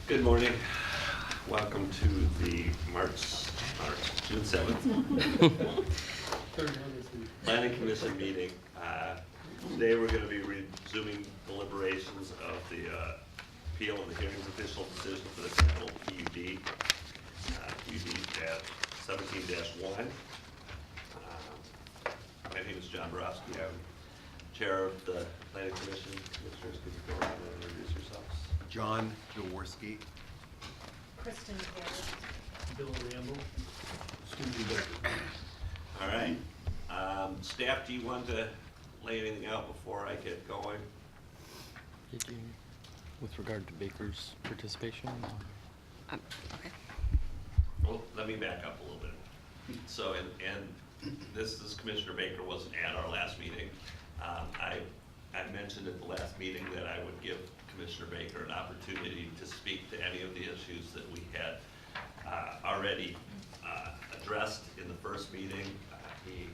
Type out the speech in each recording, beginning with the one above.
Good morning. Welcome to the June 7th Planning Commission meeting. Today we're going to be resuming deliberations of the appeal of the hearing's official decision for the capital PUD, PUD 17-1. My name is John Borowski. I'm chair of the Planning Commission. Commissioners, could you go around and introduce yourselves? John Jaworski. Kristen Garrett. Bill Ramble. All right. Staff, do you want to lay anything out before I get going? Did you, with regard to Baker's participation? Okay. Well, let me back up a little bit. So, and this is Commissioner Baker wasn't at our last meeting. I mentioned at the last meeting that I would give Commissioner Baker an opportunity to speak to any of the issues that we had already addressed in the first meeting. He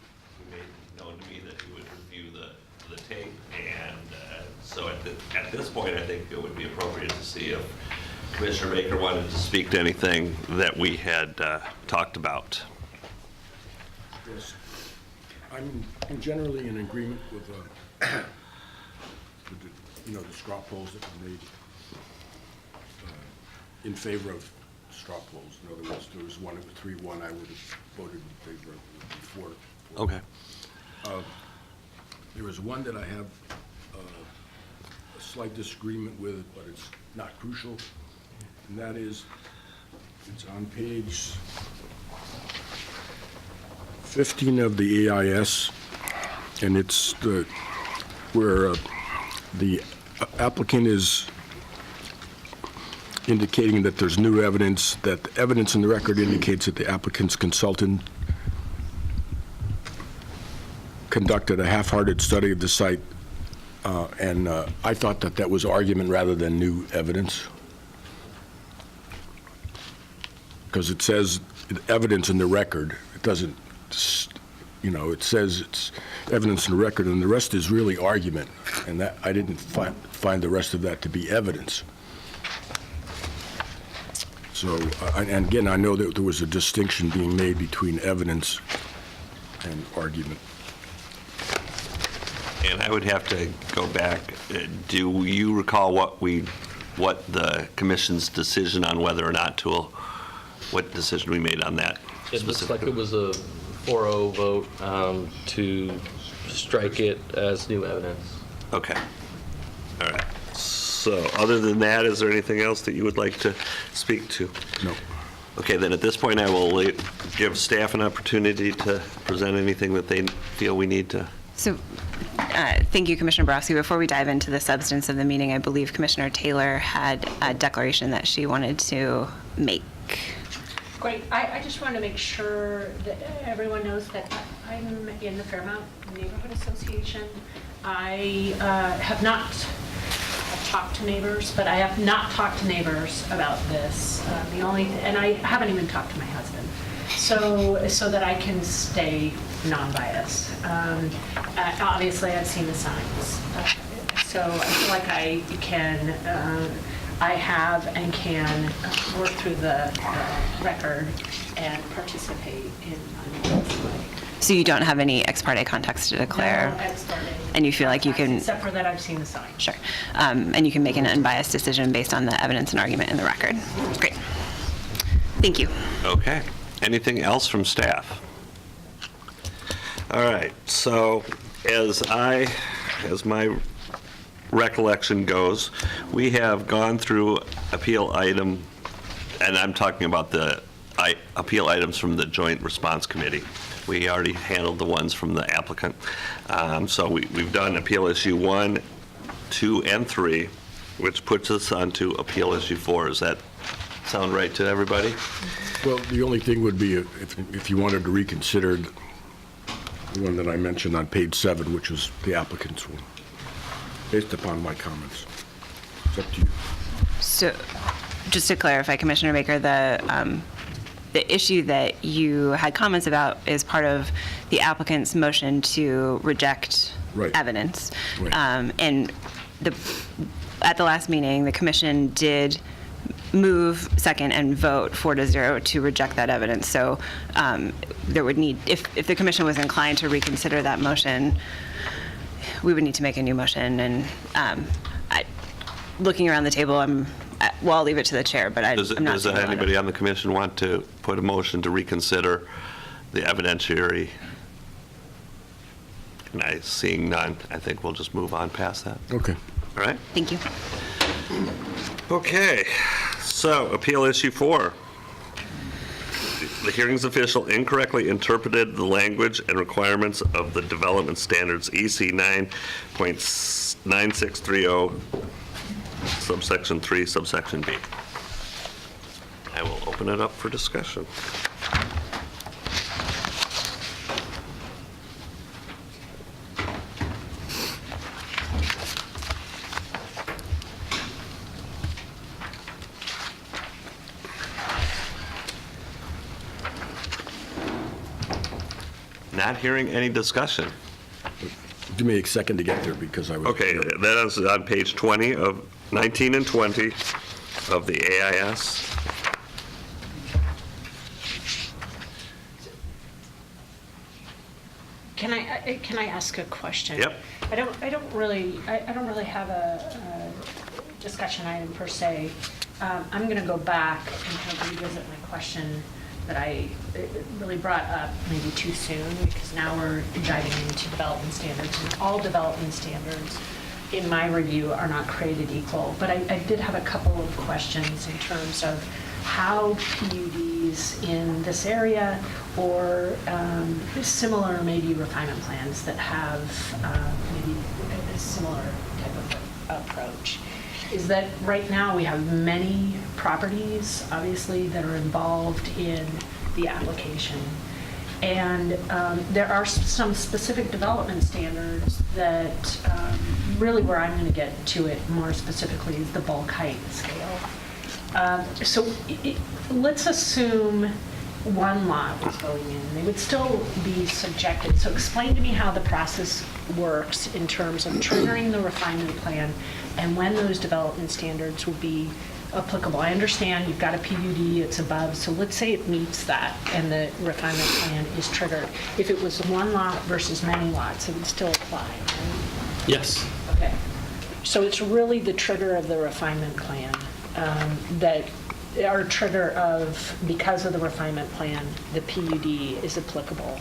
made known to me that he would review the tape, and so at this point, I think it would be appropriate to see if Commissioner Baker wanted to speak to anything that we had talked about. Yes, I'm generally in agreement with the straw polls that were made in favor of straw polls. In other words, there was one that was 3-1. I would have voted in favor of it before. Okay. There is one that I have a slight disagreement with, but it's not crucial, and that is, it's on page 15 of the AIS, and it's where the applicant is indicating that there's new evidence, that the evidence in the record indicates that the applicant's consultant conducted a half-hearted study of the site, and I thought that that was argument rather than new evidence, because it says evidence in the record. It doesn't, it says it's evidence in the record, and the rest is really argument, and that I didn't find the rest of that to be evidence. So, and again, I know that there was a distinction being made between evidence and argument. And I would have to go back. Do you recall what the commission's decision on whether or not what decision we made on that? It looks like it was a 4-0 vote to strike it as new evidence. Okay. All right. So other than that, is there anything else that you would like to speak to? No. Okay, then at this point, I will give staff an opportunity to present anything that they feel we need to. So, thank you, Commissioner Borowski. Before we dive into the substance of the meeting, I believe Commissioner Taylor had a declaration that she wanted to make. Great. I just want to make sure that everyone knows that I'm in the Fairmount Neighborhood Association. I have not talked to neighbors, but I have not talked to neighbors about this. And I haven't even talked to my husband, so that I can stay non-biased. Obviously, I've seen the signs, so I feel like I have and can work through the record and participate in this way. So you don't have any ex parte context to declare? No ex parte. And you feel like you can... Except for that I've seen the sign. Sure. And you can make an unbiased decision based on the evidence and argument in the record. Great. Thank you. Okay. Anything else from staff? All right. So as my recollection goes, we have gone through appeal item, and I'm talking about the appeal items from the Joint Response Committee. We already handled the ones from the applicant. So we've done appeal issue 1, 2, and 3, which puts us onto appeal issue 4. Does that sound right to everybody? Well, the only thing would be if you wanted to reconsider the one that I mentioned on page 7, which was the applicant's one, based upon my comments. It's up to you. So just to clarify, Commissioner Baker, the issue that you had comments about is part of the applicant's motion to reject evidence. Right. And at the last meeting, the commission did move, second, and vote 4-0 to reject that evidence. So there would need, if the commission was inclined to reconsider that motion, we would need to make a new motion. And looking around the table, well, I'll leave it to the chair, but I'm not seeing Does a lot of- anybody on the commission want to put a motion to reconsider the evidentiary? Seeing none, I think we'll just move on past that. Okay. All right? Thank you. Okay, so appeal issue 4. The hearings official incorrectly interpreted the language and requirements of the development standards EC 9.9630, subsection 3, subsection B. I will open it up for discussion. Not hearing any discussion. Give me a second to get there because I was. Okay, that is on page 20 of 19 and 20 of the AIS. Can I ask a question? Yep. I don't really have a discussion item per se. I'm going to go back and kind of revisit my question that I really brought up maybe too soon, because now we're diving into development standards, and all development standards, in my review, are not created equal. But I did have a couple of questions in terms of how PUDs in this area or similar maybe refinement plans that have maybe a similar type of approach. Is that right now we have many properties, obviously, that are involved in the application. And there are some specific development standards that really where I'm going to get to it more specifically is the bulk height scale. So let's assume one lot was going in. They would still be subjected. So explain to me how the process works in terms of triggering the refinement plan and when those development standards would be applicable. I understand you've got a PUD, it's above, so let's say it meets that and the refinement plan is triggered. If it was one lot versus many lots, it would still apply, right? Yes. Okay. So it's really the trigger of the refinement plan that, or trigger of, because of the refinement plan, the PUD is applicable.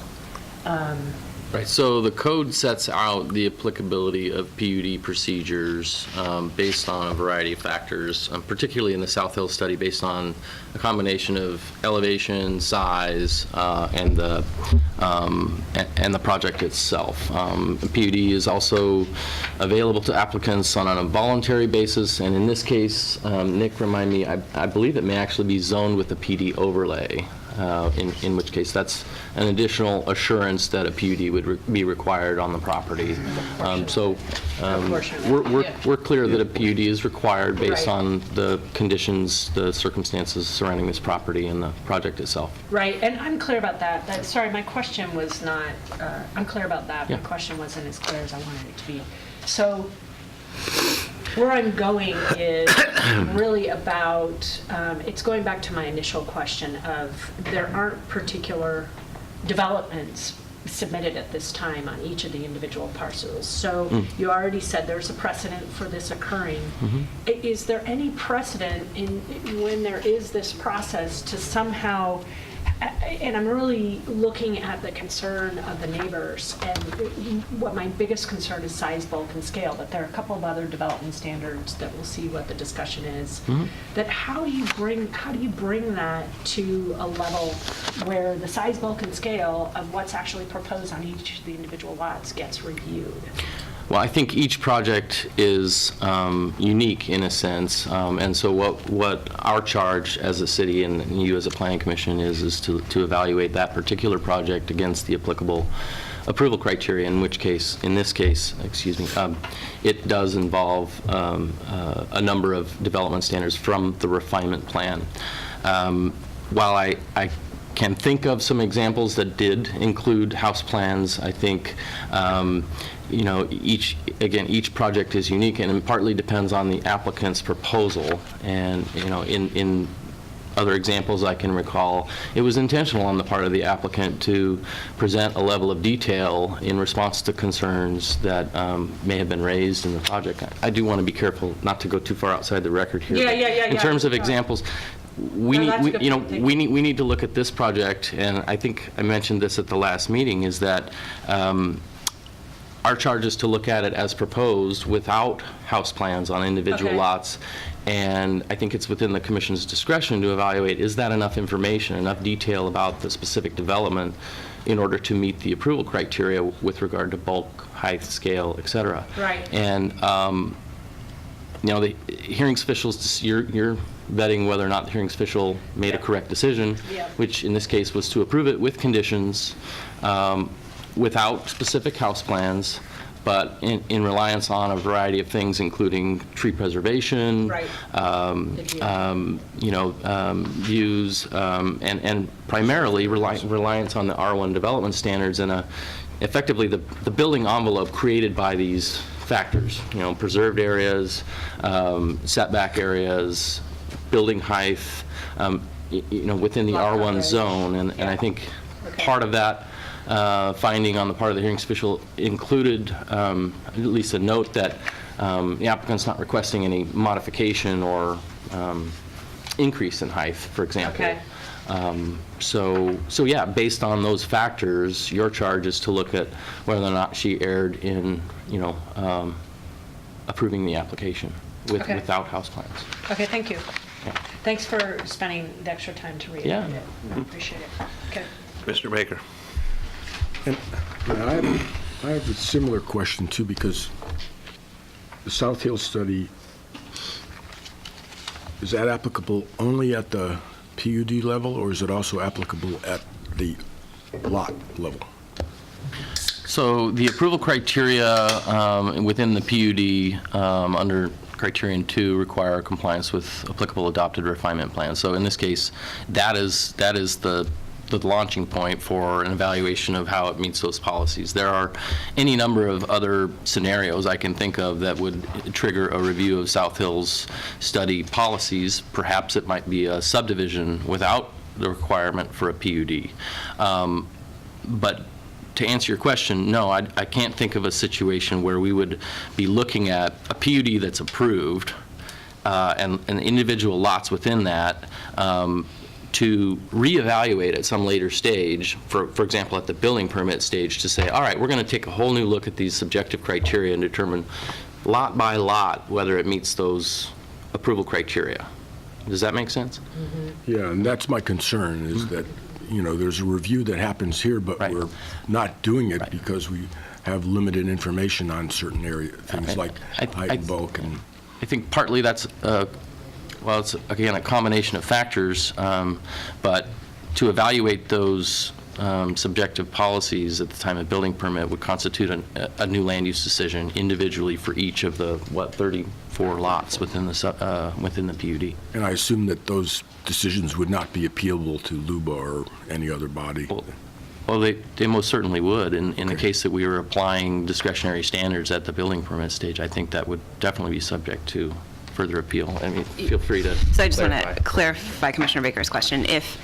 Right, so the code sets out the applicability of PUD procedures based on a variety of factors, particularly in the South Hill study, based on a combination of elevation, size, and the project itself. PUD is also available to applicants on a voluntary basis, and in this case, Nick, remind me, I believe it may actually be zoned with a PD overlay. In which case that's an additional assurance that a PUD would be required on the property. We're clear that a PUD is required based Right. on the conditions, the circumstances surrounding this property and the project itself. Right, and I'm clear about that. Sorry, my question was not, I'm clear about that. Yeah. My question wasn't as clear as I wanted it to be. So where I'm going is really about, it's going back to my initial question of there aren't particular developments submitted at this time on each of the individual parcels. So you already said there's a precedent for this occurring. Is there any precedent in when there is this process to somehow, and I'm really looking at the concern of the neighbors, and what my biggest concern is size, bulk, and scale, but there are a couple of other development standards that we'll see what the discussion is. That how do you bring that to a level where the size, bulk, and scale of what's actually proposed on each of the individual lots gets reviewed? Well, I think each project is unique in a sense, and so what our charge as a city and you as a planning commission is to evaluate that particular project against the applicable approval criteria, in this case, it does involve a number of development standards from the refinement plan. While I can think of some examples that did include house plans, I think you know, each project is unique, and it partly depends on the applicant's proposal. And, you know, in other examples I can recall, it was intentional on the part of the applicant to present a level of detail in response to concerns that may have been raised in the project. I do want to be careful not to go too far outside the record here. Yeah. In terms of examples, we No, that's a need, good you know, point. Thank we need to look at this project, and I think I mentioned this at the last meeting, is that our charge is to look at it as proposed without house plans on individual Okay. lots. And I think it's within the commission's discretion to evaluate, is that enough information, enough detail about the specific development in order to meet the approval criteria with regard to bulk, height, scale, et cetera. Right. And, you know, the hearings officials, you're vetting whether or not the hearings official made a correct decision, Yeah. which in this case was to approve it with conditions, without specific house plans, but in reliance on a variety of things, including tree preservation, Right. you know, views, and primarily reliance on the R1 development standards and effectively the building envelope created by these factors, you know, preserved areas, setback areas, building height, you know, within the Lot R1 coverage. zone. And I think part of that finding on the part of the hearings official included at least a note that the applicant's not requesting any modification or increase in height, for example. Okay. So yeah, based on those factors, your charge is to look at whether or not she erred in, you know, approving the application Okay. without house plans. Okay, thank you. Yeah. Thanks for spending the extra time to read Yeah. it. I appreciate it. Okay. Commissioner Baker. And I have a similar question too, because the South Hill study, is that applicable only at the PUD level, or is it also applicable at the lot level? So the approval criteria within the PUD under criterion 2 require compliance with applicable adopted refinement plans. So in this case, that is the launching point for an evaluation of how it meets those policies. There are any number of other scenarios I can think of that would trigger a review of South Hill's study policies. Perhaps it might be a subdivision without the requirement for a PUD. But to answer your question, no, I can't think of a situation where we would be looking at a PUD that's approved and individual lots within that to reevaluate at some later stage, for example, at the building permit stage, to say, all right, we're going to take a whole new look at these subjective criteria and determine lot by lot whether it meets those approval criteria. Does that make sense? Yeah, and that's my concern, is that, you know, there's a review that happens here, but Right. we're not doing it Right. because we have limited information on certain area, things like height and bulk and... I think partly that's, well, it's, again, a combination of factors, but to evaluate those subjective policies at the time of building permit would constitute a new land use decision individually for each of the, 34 lots within the PUD. And I assume that those decisions would not be appealable to LUBA or any other body. Well, they most certainly would. In the case that we were applying discretionary standards at the building permit stage, I think that would definitely be subject to further appeal. I mean, feel free to So I just want clarify. to clarify Commissioner Baker's question. If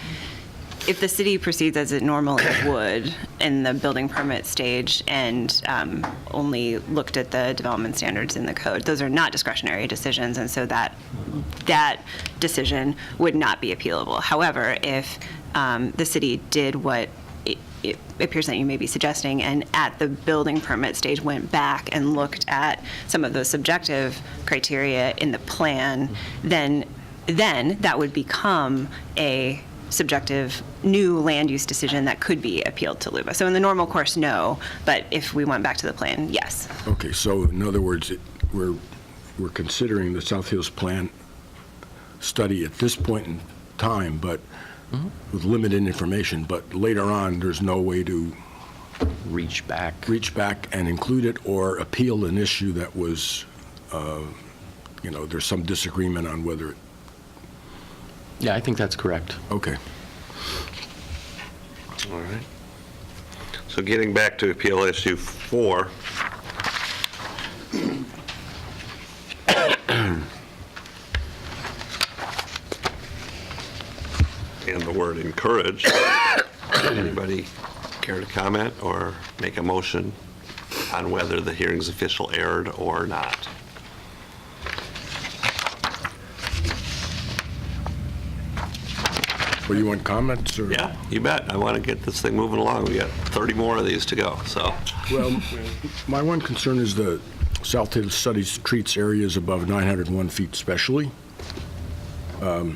the city proceeds as it normally would in the building permit stage and only looked at the development standards in the code, those are not discretionary decisions, and so that decision would not be appealable. However, if the city did what it appears that you may be suggesting, and at the building permit stage went back and looked at some of those subjective criteria in the plan, then that would become a subjective new land use decision that could be appealed to LUBA. So in the normal course, no, but if we went back to the plan, yes. Okay, so in other words, we're considering the South Hills Plan study at this point in time, but with limited information, but later on, there's no way to Reach back. reach back and include it or appeal an issue that was, you know, there's some disagreement on whether it, Yeah, I think that's correct. okay. All right. So getting back to appeal issue 4, word encourage. Anybody care to comment or make a motion on whether the hearings official erred or not? Well, you want comments, or? Yeah, you bet. I want to get this thing moving along. We got 30 more of these to go, so. Well, my one concern is the South Taylor Studies treats areas above 901 feet specially. And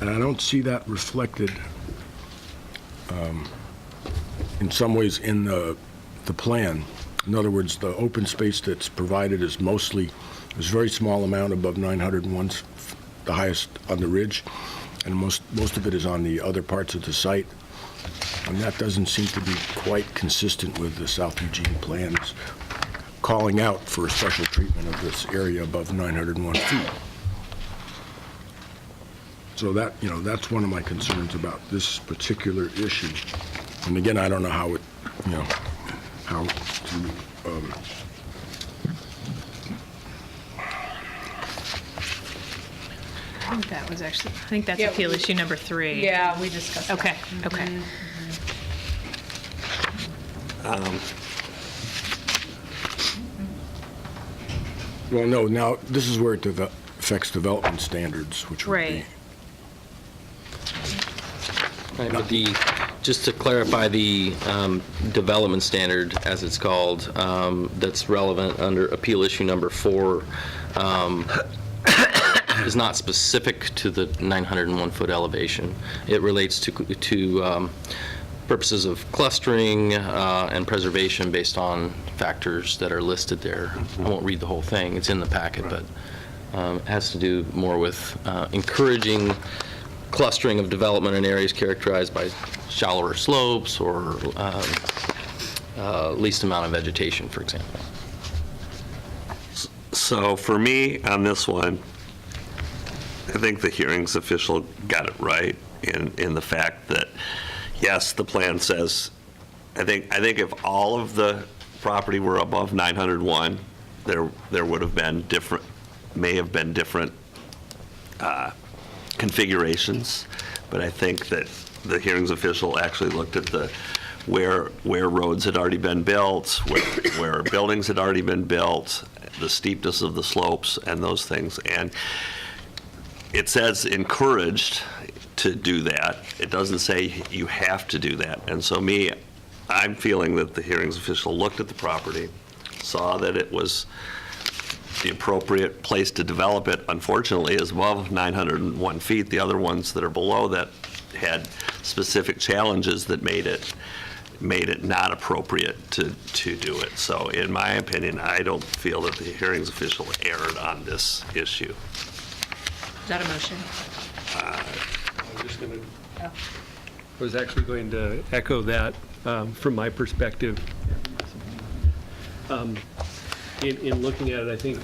I don't see that reflected in some ways in the plan. In other words, the open space that's provided is mostly, there's a very small amount above 901, the highest on the ridge, and most of it is on the other parts of the site. And that doesn't seem to be quite consistent with the South Eugene plans calling out for a special treatment of this area above 901 feet. So that, that's one of my concerns about this particular issue. And again, I don't know how it, how to, I think that's appeal issue number 3. Yeah, we discussed that. Okay, okay. well, no, now, this is where it affects development standards, which would be. Right. Right, but just to clarify, the development standard, as it's called, that's relevant under appeal issue number 4, is not specific to the 901-foot elevation. It relates to purposes of clustering and preservation based on factors that are listed there. I won't read the whole thing. It's in the packet, but it has to do more with encouraging clustering of development in areas characterized by shallower slopes or least amount of vegetation, for example. So for me, on this one, I think the hearings official got it right in the fact that, yes, the plan says, I think if all of the property were above 901, there would have been different, may have been different configurations, but I think that the hearings official actually looked at where roads had already been built, where buildings had already been built, the steepness of the slopes and those things. And it says encouraged to do that. It doesn't say you have to do that. And so I'm feeling that the hearings official looked at the property, saw that it was the appropriate place to develop it, unfortunately, is above 901 feet. The other ones that are below that had specific challenges that made it not appropriate to do it. So in my opinion, I don't feel that the hearings official erred on this issue. Is that a motion? I was actually going to echo that from my perspective. In looking at it, I think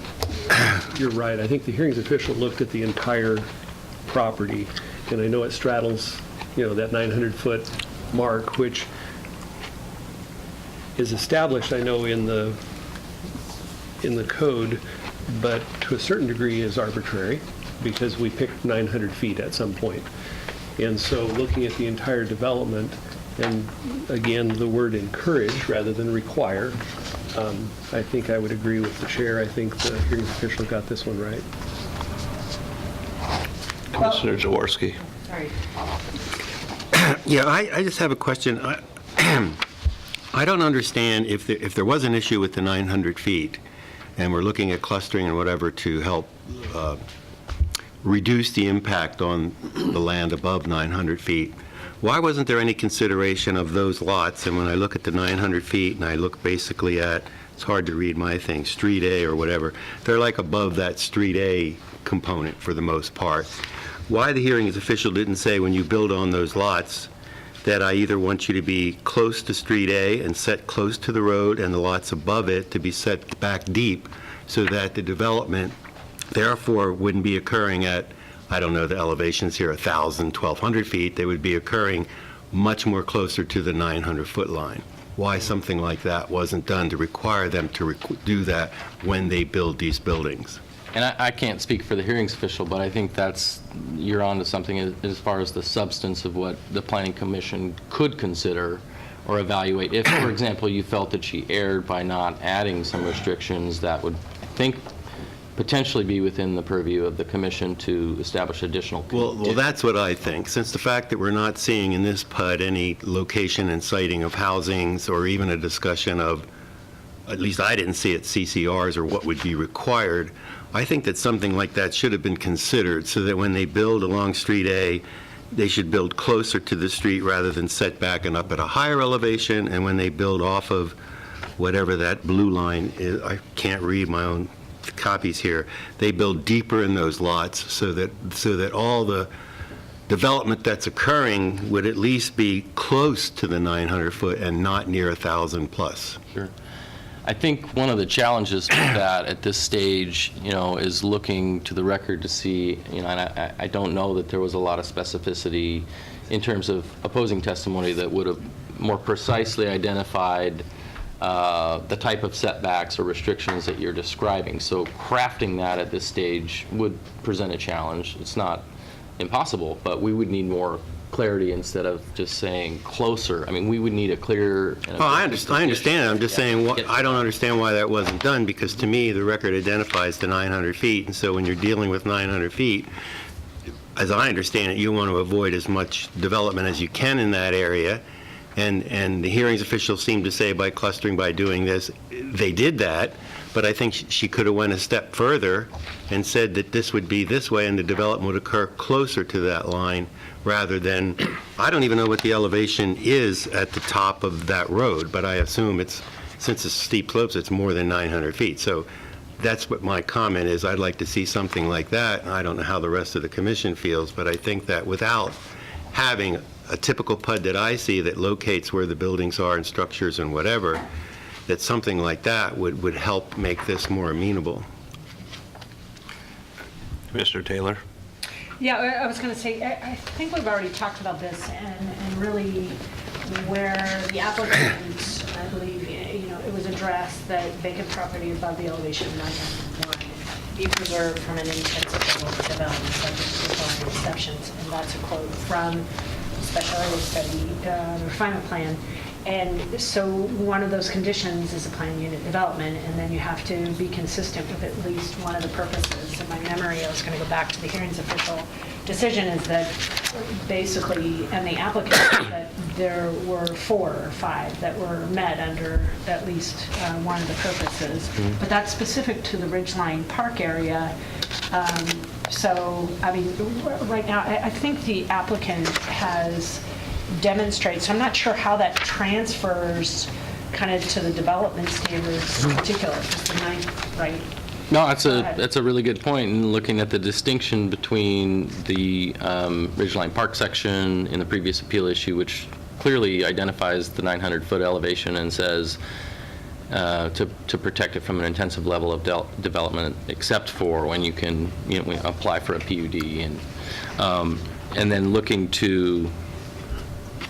you're right. I think the hearings official looked at the entire property, and I know it straddles, that 900-foot mark, which is established, I know, in the code, but to a certain degree is arbitrary because we picked 900 feet at some point. And so looking at the entire development, and again, the word encourage rather than require, I think I would agree with the chair. I think the hearings official got this one right. Commissioner Jaworski. Sorry. Yeah, I just have a question. I don't understand if there was an issue with the 900 feet, and we're looking at clustering and whatever to help reduce the impact on the land above 900 feet. Why wasn't there any consideration of those lots? And when I look at the 900 feet and I look basically at, it's hard to read my thing, Street A or whatever, they're like above that Street A component for the most part. Why the hearings official didn't say when you build on those lots that I either want you to be close to Street A and set close to the road and the lots above it to be set back deep so that the development therefore wouldn't be occurring at, I don't know the elevations here, 1,000, 1,200 feet. They would be occurring much more closer to the 900-foot line. Why something like that wasn't done to require them to do that when they build these buildings? And I can't speak for the hearings official, but I think you're on to something as far as the substance of what the Planning Commission could consider or evaluate. If, for example, you felt that she erred by not adding some restrictions that would, I think, potentially be within the purview of the commission to establish additional. Well, that's what I think. Since the fact that we're not seeing in this PUD any location and siting of housings or even a discussion of, at least I didn't see it, CCRs or what would be required, I think that something like that should have been considered so that when they build along Street A, they should build closer to the street rather than set back and up at a higher elevation. And when they build off of whatever that blue line is, I can't read my own copies here, they build deeper in those lots so that all the development that's occurring would at least be close to the 900 foot and not near 1,000 plus. Sure. I think one of the challenges with that at this stage, is looking to the record to see, and I don't know that there was a lot of specificity in terms of opposing testimony that would have more precisely identified the type of setbacks or restrictions that you're describing. So crafting that at this stage would present a challenge. It's not impossible, but we would need more clarity instead of just saying closer. I mean, we would need a clear. Oh, I understand. I'm just saying, I don't understand why that wasn't done, because to me, the record identifies the 900 feet, and so when you're dealing with 900 feet, as I understand it, you want to avoid as much development as you can in that area, and the hearings officials seem to say by clustering, by doing this, they did that, but I think she could have went a step further and said that this would be this way and the development would occur closer to that line rather than, I don't even know what the elevation is at the top of that road, but I assume since it's steep slopes, it's more than 900 feet. So that's what my comment is. I'd like to see something like that. I don't know how the rest of the commission feels, but I think that without having a typical PUD that I see that locates where the buildings are and structures and whatever, that something like that would help make this more amenable. Commissioner Taylor? Yeah, I was going to say, I think we've already talked about this, and really where the applicant, I believe, it was addressed that vacant property above the elevation of 901 be preserved from an intensive development subject to required exceptions, and that's a quote from the special area study, the refinement plan. And so one of those conditions is a planned unit development, and then you have to be consistent with at least one of the purposes. In my memory, I was going to go back to the hearings official decision, is that basically, and the applicant, that there were 4 or 5 that were met under at least one of the purposes. But that's specific to the Ridgeline Park area. So, I mean, right now, I think the applicant has demonstrated, so I'm not sure how that transfers kind of to the development standards in particular, because the 9th, right? No, that's a really good point. And looking at the distinction between the Ridgeline Park section in the previous appeal issue, which clearly identifies the 900-foot elevation and says to protect it from an intensive level of development, except for when you can apply for a PUD, and then looking to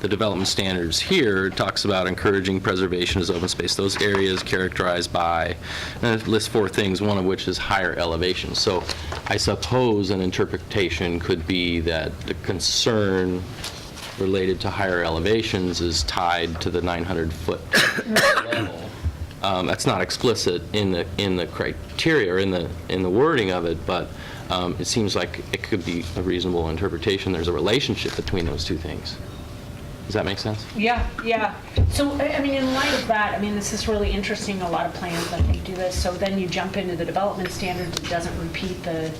the development standards here talks about encouraging preservation as open space. Those areas characterized by, and it lists 4 things, one of which is higher elevation. So I suppose an interpretation could be that the concern related to higher elevations is tied to the 900-foot level. That's not explicit in the criteria or in the wording of it, but it seems like it could be a reasonable interpretation. There's a relationship between those 2 things. Does that make sense? Yeah, yeah. So, I mean, in light of that, I mean, this is really interesting. A lot of plans, I think, do this. So then you jump into the development standards. It doesn't repeat the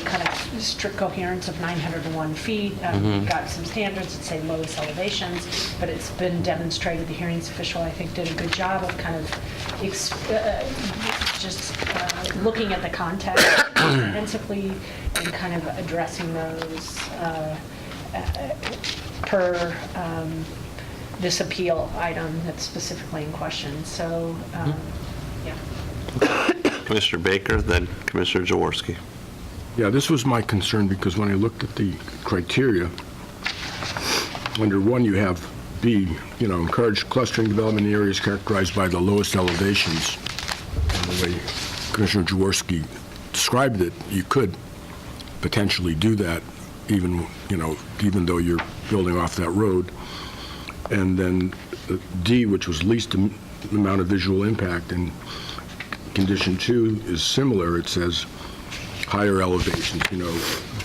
kind of strict coherence of 901 feet. You've got some standards that say lowest elevations, but it's been demonstrated. The hearings official, I think, did a good job of kind of looking at the context comprehensively and kind of addressing those per this appeal item that's specifically in question. So, yeah. Commissioner Baker, then Commissioner Jaworski. Yeah, this was my concern, because when I looked at the criteria, under 1 you have B, encourage clustering development in areas characterized by the lowest elevations. And the way Commissioner Jaworski described it, you could potentially do that, even, even though you're building off that road. And then D, which was least amount of visual impact, and condition 2 is similar. It says higher elevations,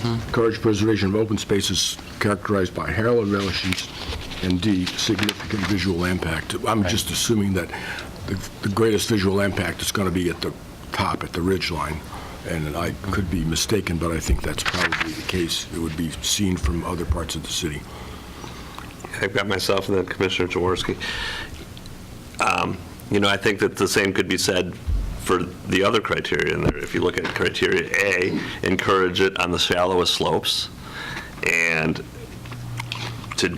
encourage preservation of open spaces characterized by higher elevations, and D, significant visual impact. I'm just assuming that the greatest visual impact is going to be at the top, at the ridge line. And I could be mistaken, but I think that's probably the case. It would be seen from other parts of the city. I've got myself and then Commissioner Jaworski. I think that the same could be said for the other criteria in there. If you look at criteria A, encourage it on the shallowest slopes, and to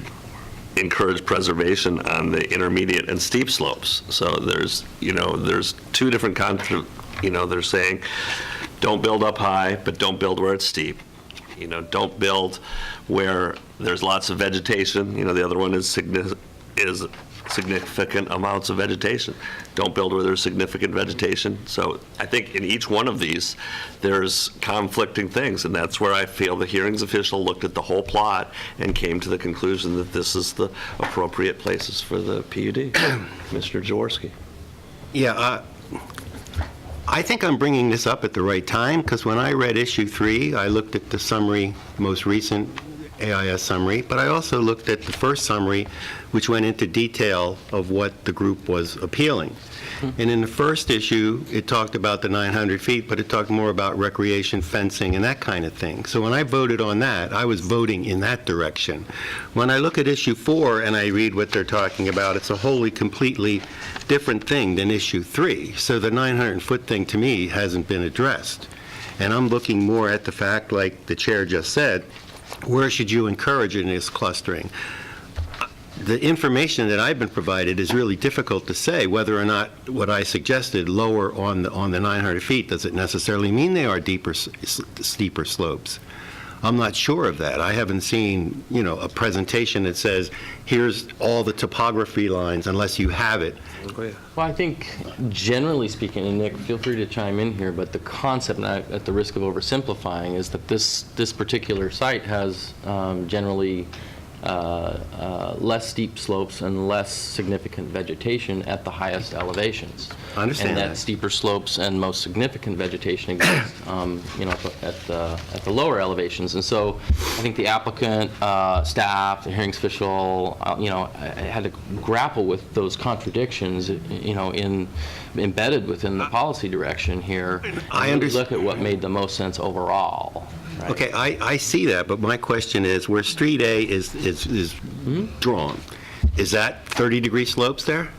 encourage preservation on the intermediate and steep slopes. So there's two different they're saying, don't build up high, but don't build where it's steep. Don't build where there's lots of vegetation. The other one is significant amounts of vegetation. Don't build where there's significant vegetation. So I think in each one of these, there's conflicting things, and that's where I feel the hearings official looked at the whole plot and came to the conclusion that this is the appropriate places for the PUD. Commissioner Jaworski. Yeah, I think I'm bringing this up at the right time, because when I read issue 3, I looked at the summary, most recent AIS summary, but I also looked at the first summary, which went into detail of what the group was appealing. And in the first issue, it talked about the 900 feet, but it talked more about recreation, fencing, and that kind of thing. So when I voted on that, I was voting in that direction. When I look at issue 4 and I read what they're talking about, it's a wholly, completely different thing than issue 3. So the 900-foot thing, to me, hasn't been addressed. And I'm looking more at the fact, like the chair just said, where should you encourage in this clustering? The information that I've been provided is really difficult to say whether or not what I suggested, lower on the 900 feet, does it necessarily mean they are steeper slopes? I'm not sure of that. I haven't seen, a presentation that says, here's all the topography lines, unless you have it. Well, I think generally speaking, and Nick, feel free to chime in here, but the concept, and at the risk of oversimplifying, is that this particular site has generally less steep slopes and less significant vegetation at the highest elevations. I understand and that. steeper slopes and most significant vegetation exists, at the lower elevations. And so I think the applicant, staff, the hearings official, had to grapple with those contradictions, embedded within the policy direction here. I and look at what made the most sense overall. Right? Okay, I see that, but my question is, where Street A is drawn, is that 30-degree slopes there?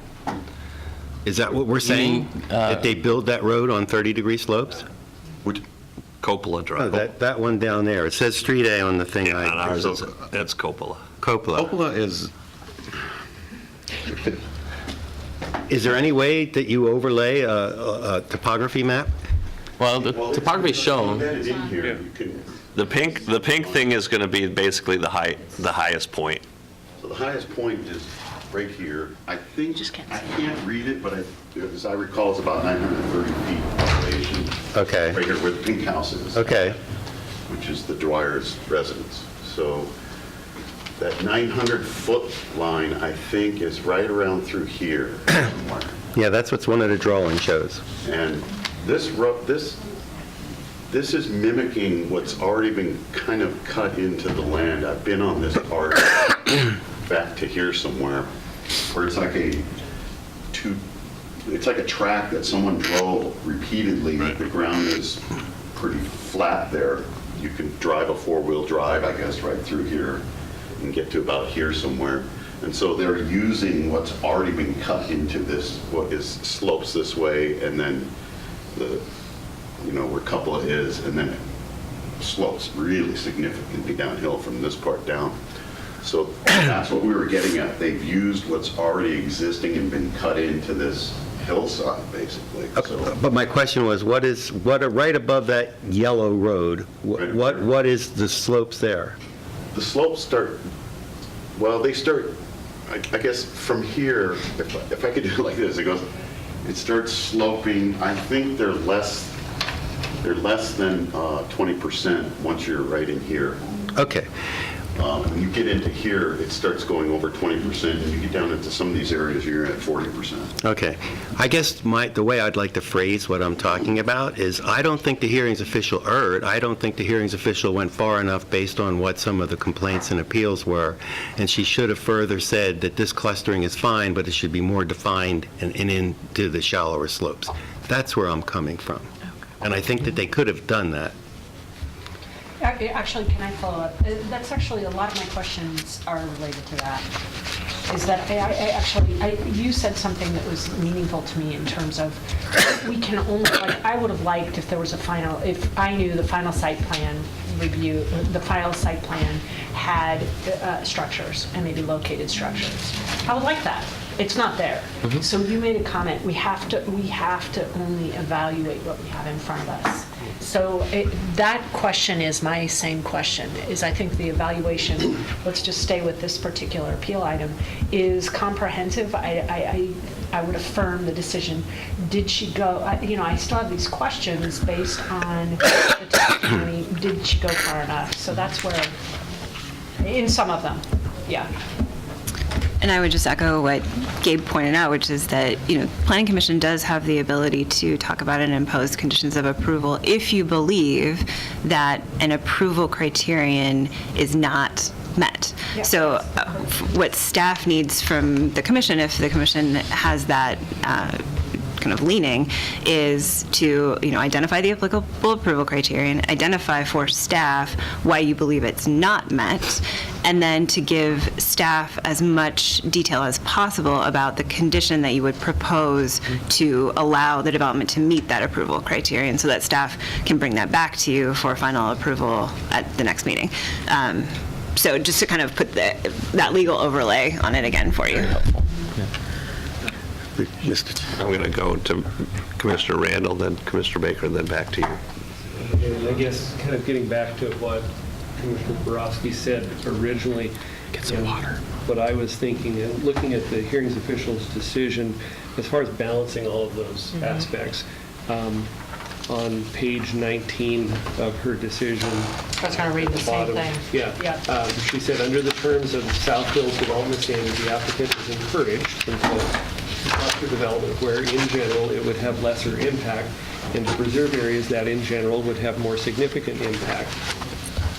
Is that what we're saying? That they build that road on 30-degree slopes? Coppola Drive. No, that one down there. It says Street A on the thing. On ours, that's Coppola. Coppola. Coppola is, Is there any way that you overlay a topography map? Well, the topography is shown. The pink thing is going to be basically the highest point. so the highest point is right here. I think, I can't read it, but as I recall, it's about 930 feet elevation. Okay. Right here where the pink house is. Okay. Which is the Dwyer's residence. So that 900-foot line, I think, is right around through here somewhere. Yeah, that's what one of the drawings shows. And this is mimicking what's already been kind of cut into the land. I've been on this part back to here somewhere, where it's like a track that someone drove repeatedly. Right. The ground is pretty flat there. You can drive a four-wheel drive, I guess, right through here and get to about here somewhere. And so they're using what's already been cut into this, what is slopes this way, and then where Coppola is, and then it slopes really significantly downhill from this part down. So that's what we were getting at. They've used what's already existing and been cut into this hillside, basically. So, But my question was, what right above that yellow road, what is the slopes there? the slopes start, well, they start, I guess from here, if I could do it like this, it starts sloping. I think they're less They're less than 20% once you're right in here. Okay. When you get into here, it starts going over 20%, and you get down into some of these areas, you're at 40%. Okay. I guess the way I'd like to phrase what I'm talking about is I don't think the hearings official erred. I don't think the hearings official went far enough based on what some of the complaints and appeals were. And she should have further said that this clustering is fine, but it should be more defined and into the shallower slopes. That's where I'm coming from. And I think that they could have done that. Actually, can I follow up? That's actually, a lot of my questions are related to that. Is that you said something that was meaningful to me in terms of, we can only, like, I would have liked if there was if I knew the final site plan review, the final site plan had structures and maybe located structures. I would like that. It's not there. So you made a comment, we have to only evaluate what we have in front of us. So that question is my same question, is I think the evaluation, let's just stay with this particular appeal item, is comprehensive. I would affirm the decision. Did she go, I still have these questions based on the testimony, did she go far enough? So that's where, in some of them, yeah. And I would just echo what Gabe pointed out, which is that, Planning Commission does have the ability to talk about and impose conditions of approval if you believe that an approval criterion is not met. Yeah. So what staff needs from the commission, if the commission has that kind of leaning, is to identify the applicable approval criterion, identify for staff why you believe it's not met, and then to give staff as much detail as possible about the condition that you would propose to allow the development to meet that approval criterion, so that staff can bring that back to you for final approval at the next meeting. So just to kind of put that legal overlay on it again for you. I'm going to go to Commissioner Randall, then Commissioner Baker, then back to you. And I guess kind of getting back to what Commissioner Borowski said originally. Get some water. What I was thinking, and looking at the hearings official's decision, as far as balancing all of those aspects, on page 19 of her decision. I was going to read the same thing. Yeah. She said, under the terms of South Hills Development Standards, the applicant is encouraged, in quote, to cluster development where, in general, it would have lesser impact, and to preserve areas that, in general, would have more significant impact.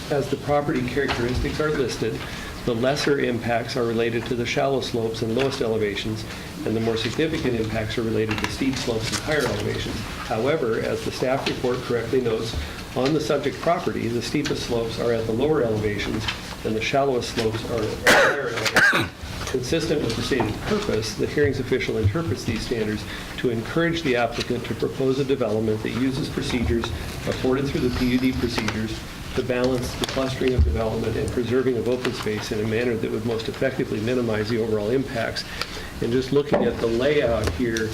As the property characteristics are listed, the lesser impacts are related to the shallow slopes and lowest elevations, and the more significant impacts are related to steep slopes and higher elevations. However, as the staff report correctly notes, on the subject property, the steepest slopes are at the lower elevations, and the shallowest slopes are at the higher elevations. Consistent with the stated purpose, the hearings official interprets these standards to encourage the applicant to propose a development that uses procedures afforded through the PUD procedures to balance the clustering of development and preserving of open space in a manner that would most effectively minimize the overall impacts. And just looking at the layout here,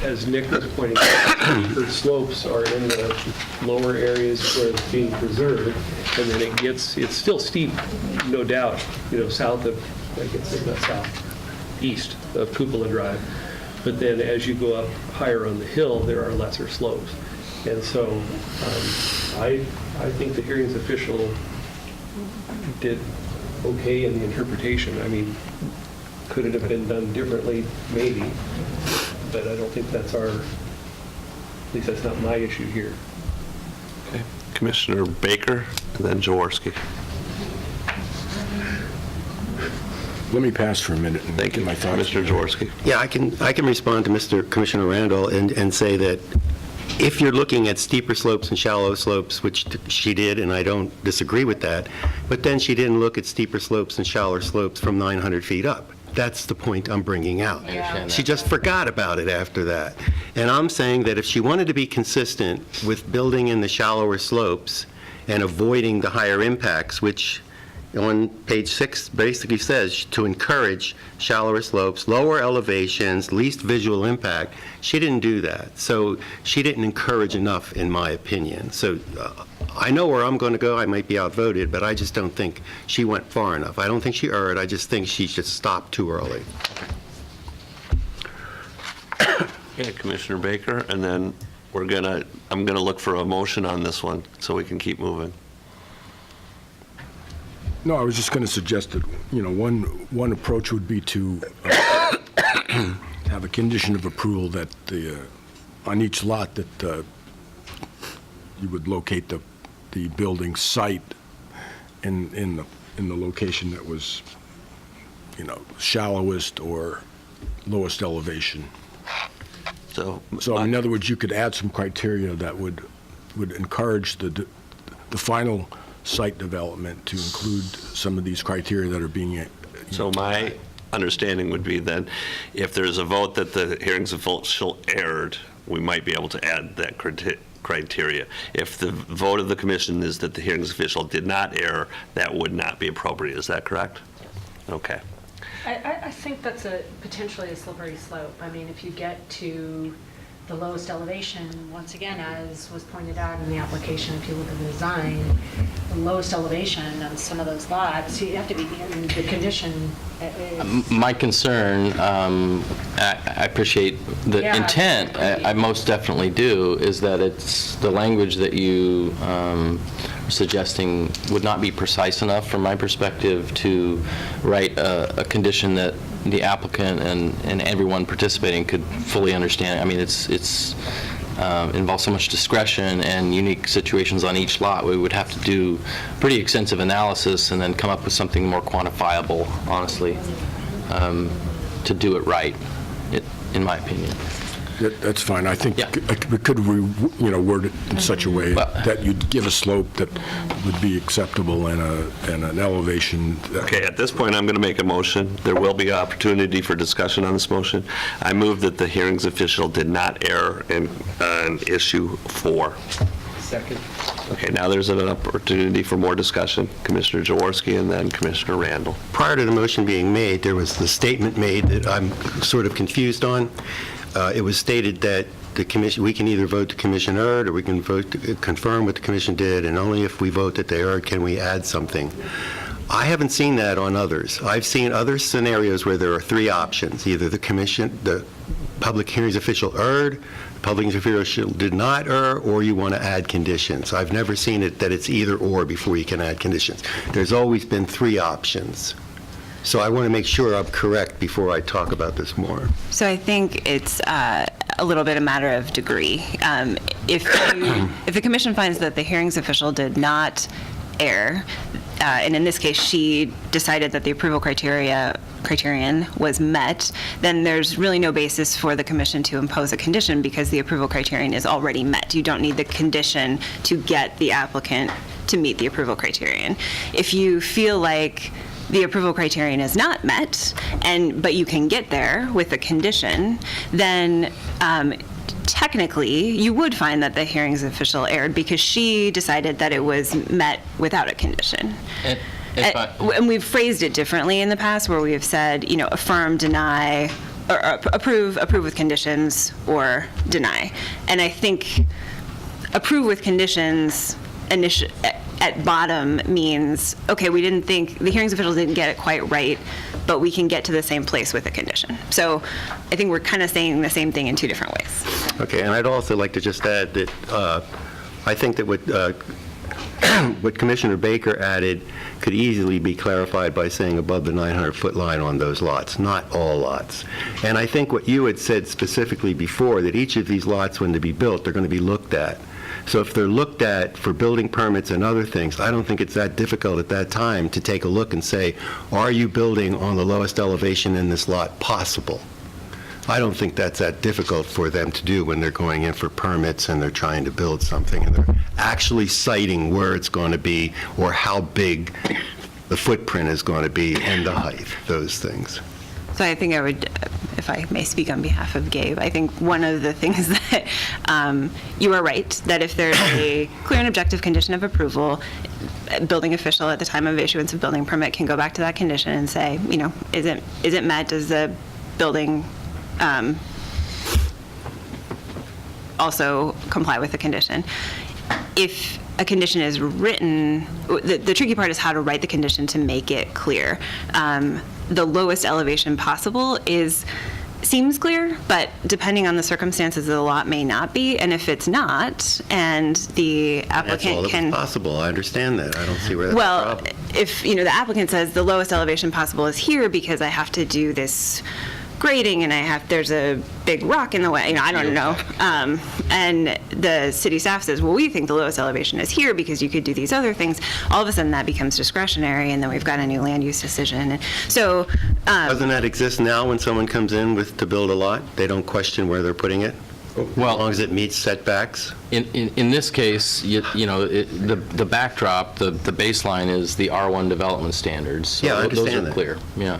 as Nick was pointing out, her slopes are in the lower areas where it's being preserved, and then it's still steep, no doubt, south of, I guess not south, east of Cupola Drive. But then as you go up higher on the hill, there are lesser slopes. And so I think the hearings official did okay in the interpretation. I mean, could it have been done differently? Maybe. But I don't think that's at least that's not my issue here. Okay. Commissioner Baker, and then Jaworski. Let me pass for a minute and Thank you, get my thoughts. Commissioner Jaworski. Yeah, I can respond to Commissioner Randall and say that if you're looking at steeper slopes and shallow slopes, which she did, and I don't disagree with that, but then she didn't look at steeper slopes and shallower slopes from 900 feet up. That's the point I'm bringing out. I understand that. She just forgot about it after that. And I'm saying that if she wanted to be consistent with building in the shallower slopes and avoiding the higher impacts, which on page 6 basically says to encourage shallower slopes, lower elevations, least visual impact, she didn't do that. So she didn't encourage enough, in my opinion. So I know where I'm going to go. I might be outvoted, but I just don't think she went far enough. I don't think she erred. I just think she just stopped too early. Okay, Commissioner Baker, and then I'm gonna look for a motion on this one so we can keep moving. No, I was just going to suggest that, one approach would be to have a condition of approval that on each lot that you would locate the building site in the location that was, shallowest or lowest elevation. So In other words, you could add some criteria that would encourage the final site development to include some of these criteria that are being. So my understanding would be then, if there's a vote that the hearings official erred, we might be able to add that criteria. If the vote of the commission is that the hearings official did not err, that would not be appropriate. Is that correct? Okay. I think that's potentially a slippery slope. I mean, if you get to the lowest elevation, once again, as was pointed out in the application, if you look at the design, the lowest elevation on some of those lots, you have to be in the condition. My concern, I appreciate the Yeah, intent, I most definitely do, is that it's the language that you are suggesting would not be precise enough from my perspective to write a condition that the applicant and everyone participating could fully understand. I mean, it's involves so much discretion and unique situations on each lot. We would have to do pretty extensive analysis and then come up with something more quantifiable, honestly, to do it right, in my opinion. That's fine. I think Yeah. we could, word it in such a way that you'd give a slope that would be acceptable and an elevation. Okay, at this point, I'm going to make a motion. There will be opportunity for discussion on this motion. I move that the hearings official did not err in issue 4. Second. Okay, now there's an opportunity for more discussion. Commissioner Jaworski and then Commissioner Randall. Prior to the motion being made, there was the statement made that I'm sort of confused on. It was stated that the commission, we can either vote the commission erred or we can vote to confirm what the commission did, and only if we vote that they erred can we add something. I haven't seen that on others. I've seen other scenarios where there are 3 options. Either the commission, the public hearings official erred, the public hearings official did not err, or you want to add conditions. I've never seen it that it's either or before you can add conditions. There's always been 3 options. So I want to make sure I'm correct before I talk about this more. So I think it's a little bit a matter of degree. If the commission finds that the hearings official did not err, and in this case she decided that the approval criterion was met, then there's really no basis for the commission to impose a condition because the approval criterion is already met. You don't need the condition to get the applicant to meet the approval criterion. If you feel like the approval criterion is not met, but you can get there with a condition, then technically you would find that the hearings official erred because she decided that it was met without a condition. And we've phrased it differently in the past where we have said, affirm, deny, or approve with conditions, or deny. And I think approve with conditions at bottom means, okay, we didn't think, the hearings officials didn't get it quite right, but we can get to the same place with a condition. So I think we're kind of saying the same thing in 2 different ways. Okay, and I'd also like to just add that I think that what Commissioner Baker added could easily be clarified by saying above the 900-foot line on those lots, not all lots. And I think what you had said specifically before, that each of these lots, when they be built, they're going to be looked at. So if they're looked at for building permits and other things, I don't think it's that difficult at that time to take a look and say, are you building on the lowest elevation in this lot possible? I don't think that's that difficult for them to do when they're going in for permits and they're trying to build something and they're actually citing where it's going to be or how big the footprint is going to be and the height, those things. So I think I would, if I may speak on behalf of Gabe, I think one of the things that you are right, that if there's a clear and objective condition of approval, building official at the time of issuance of building permit can go back to that condition and say, is it met? Does the building also comply with the condition? If a condition is written, the tricky part is how to write the condition to make it clear. The lowest elevation possible is seems clear, but depending on the circumstances of the lot may not be. And if it's not, and the That's all applicant that can. was possible. I understand that. I don't see where that's a Well, problem. if, the applicant says the lowest elevation possible is here because I have to do this grading and there's a big rock in the way, I don't know. And the city staff says, well, we think the lowest elevation is here because you could do these other things. All of a sudden that becomes discretionary, and then we've got a new land use decision. And so, Doesn't that exist now when someone comes in to build a lot? They don't question where they're putting it? As long as it meets setbacks? In this case, the backdrop, the baseline is the R1 development standards. So Yeah, I understand those are that. clear, yeah.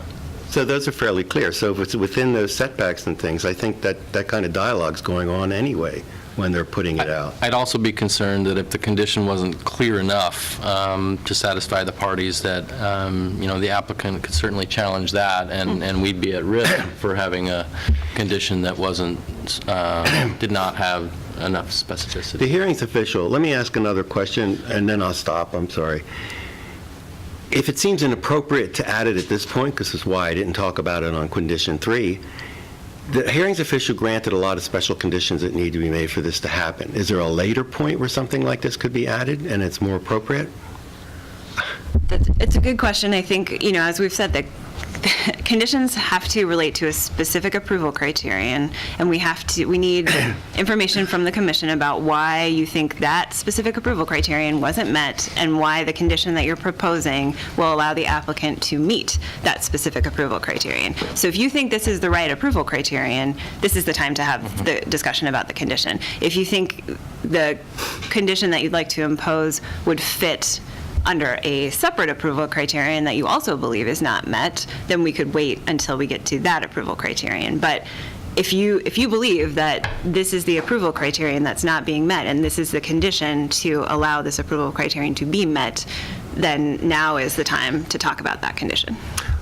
So those are fairly clear. So if it's within those setbacks and things, I think that kind of dialogue's going on anyway when they're putting it out. I'd also be concerned that if the condition wasn't clear enough to satisfy the parties, that, the applicant could certainly challenge that, and we'd be at risk for having a condition that did not have enough The specificity. hearings official, let me ask another question, and then I'll stop, I'm sorry. If it seems inappropriate to add it at this point, because this is why I didn't talk about it on condition 3, the hearings official granted a lot of special conditions that need to be made for this to happen. Is there a later point where something like this could be added and it's more appropriate? it's a good question. I think, as we've said, that conditions have to relate to a specific approval criterion, and we need information from the commission about why you think that specific approval criterion wasn't met, and why the condition that you're proposing will allow the applicant to meet that specific approval criterion. So if you think this is the right approval criterion, this is the time to have the discussion about the condition. If you think the condition that you'd like to impose would fit under a separate approval criterion that you also believe is not met, then we could wait until we get to that approval criterion. But if you believe that this is the approval criterion that's not being met, and this is the condition to allow this approval criterion to be met, then now is the time to talk about that condition.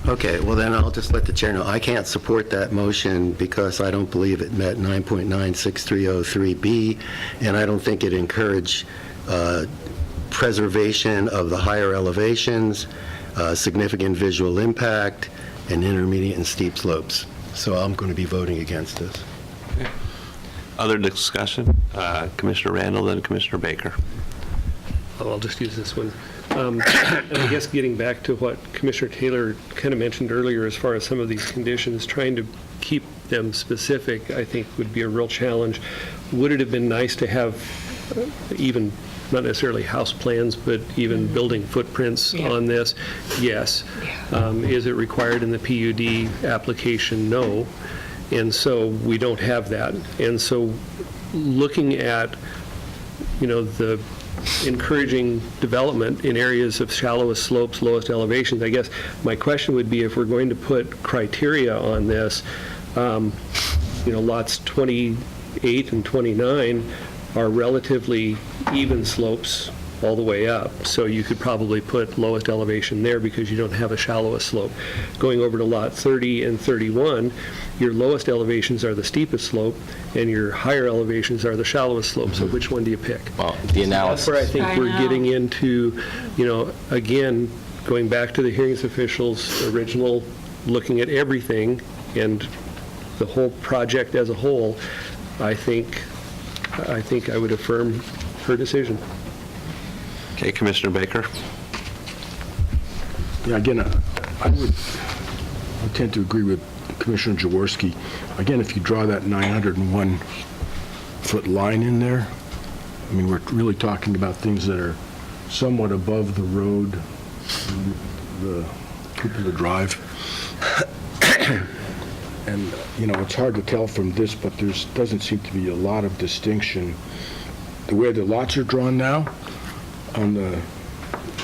Okay, well then I'll just let the chair know. I can't support that motion because I don't believe it met 9.96303B, and I don't think it encouraged preservation of the higher elevations, significant visual impact, and intermediate and steep slopes. So I'm going to be voting against this. Other discussion? Commissioner Randall, then Commissioner Baker. I'll just use this one. And I guess getting back to what Commissioner Taylor kind of mentioned earlier as far as some of these conditions, trying to keep them specific, I think would be a real challenge. Would it have been nice to have even, not necessarily house plans, but even building footprints on this? Yes. Is it required in the PUD application? No. And so we don't have that. And so looking at, the encouraging development in areas of shallowest slopes, lowest elevations, I guess my question would be, if we're going to put criteria on this, lots 28 and 29 are relatively even slopes all the way up. So you could probably put lowest elevation there because you don't have a shallowest slope. Going over to lot 30 and 31, your lowest elevations are the steepest slope, and your higher elevations are the shallowest slope. So which one do you pick? Well, the analysis. That's where I think we're getting into, again, going back to the hearings officials' original, looking at everything and the whole project as a whole. I think I would affirm her decision. Okay, Commissioner Baker. Yeah, again, I tend to agree with Commissioner Jaworski. Again, if you draw that 901-foot line in there, I mean, we're really talking about things that are somewhat above the road, the cupola drive. And, it's hard to tell from this, but there doesn't seem to be a lot of distinction. The way the lots are drawn now, on the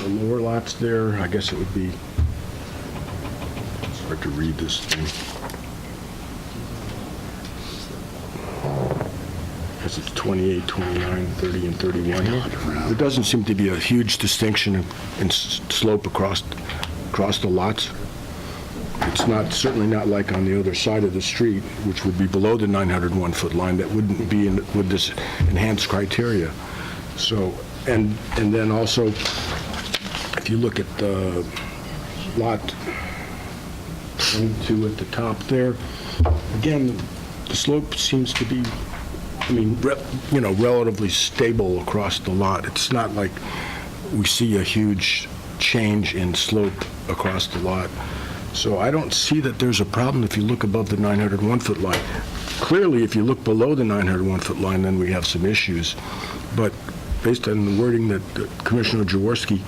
lower lots there, I guess it would be, it's hard to read this thing. I guess it's 28, 29, 30, and 31. There doesn't seem to be a huge distinction in slope across the lots. It's certainly not like on the other side of the street, which would be below the 901-foot line, that wouldn't be with this enhanced criteria. So, and then also, if you look at the lot 22 at the top there, again, the slope seems to be, I mean, relatively stable across the lot. It's not like we see a huge change in slope across the lot. So I don't see that there's a problem if you look above the 901-foot line. Clearly, if you look below the 901-foot line, then we have some issues. But based on the wording that Commissioner Jaworski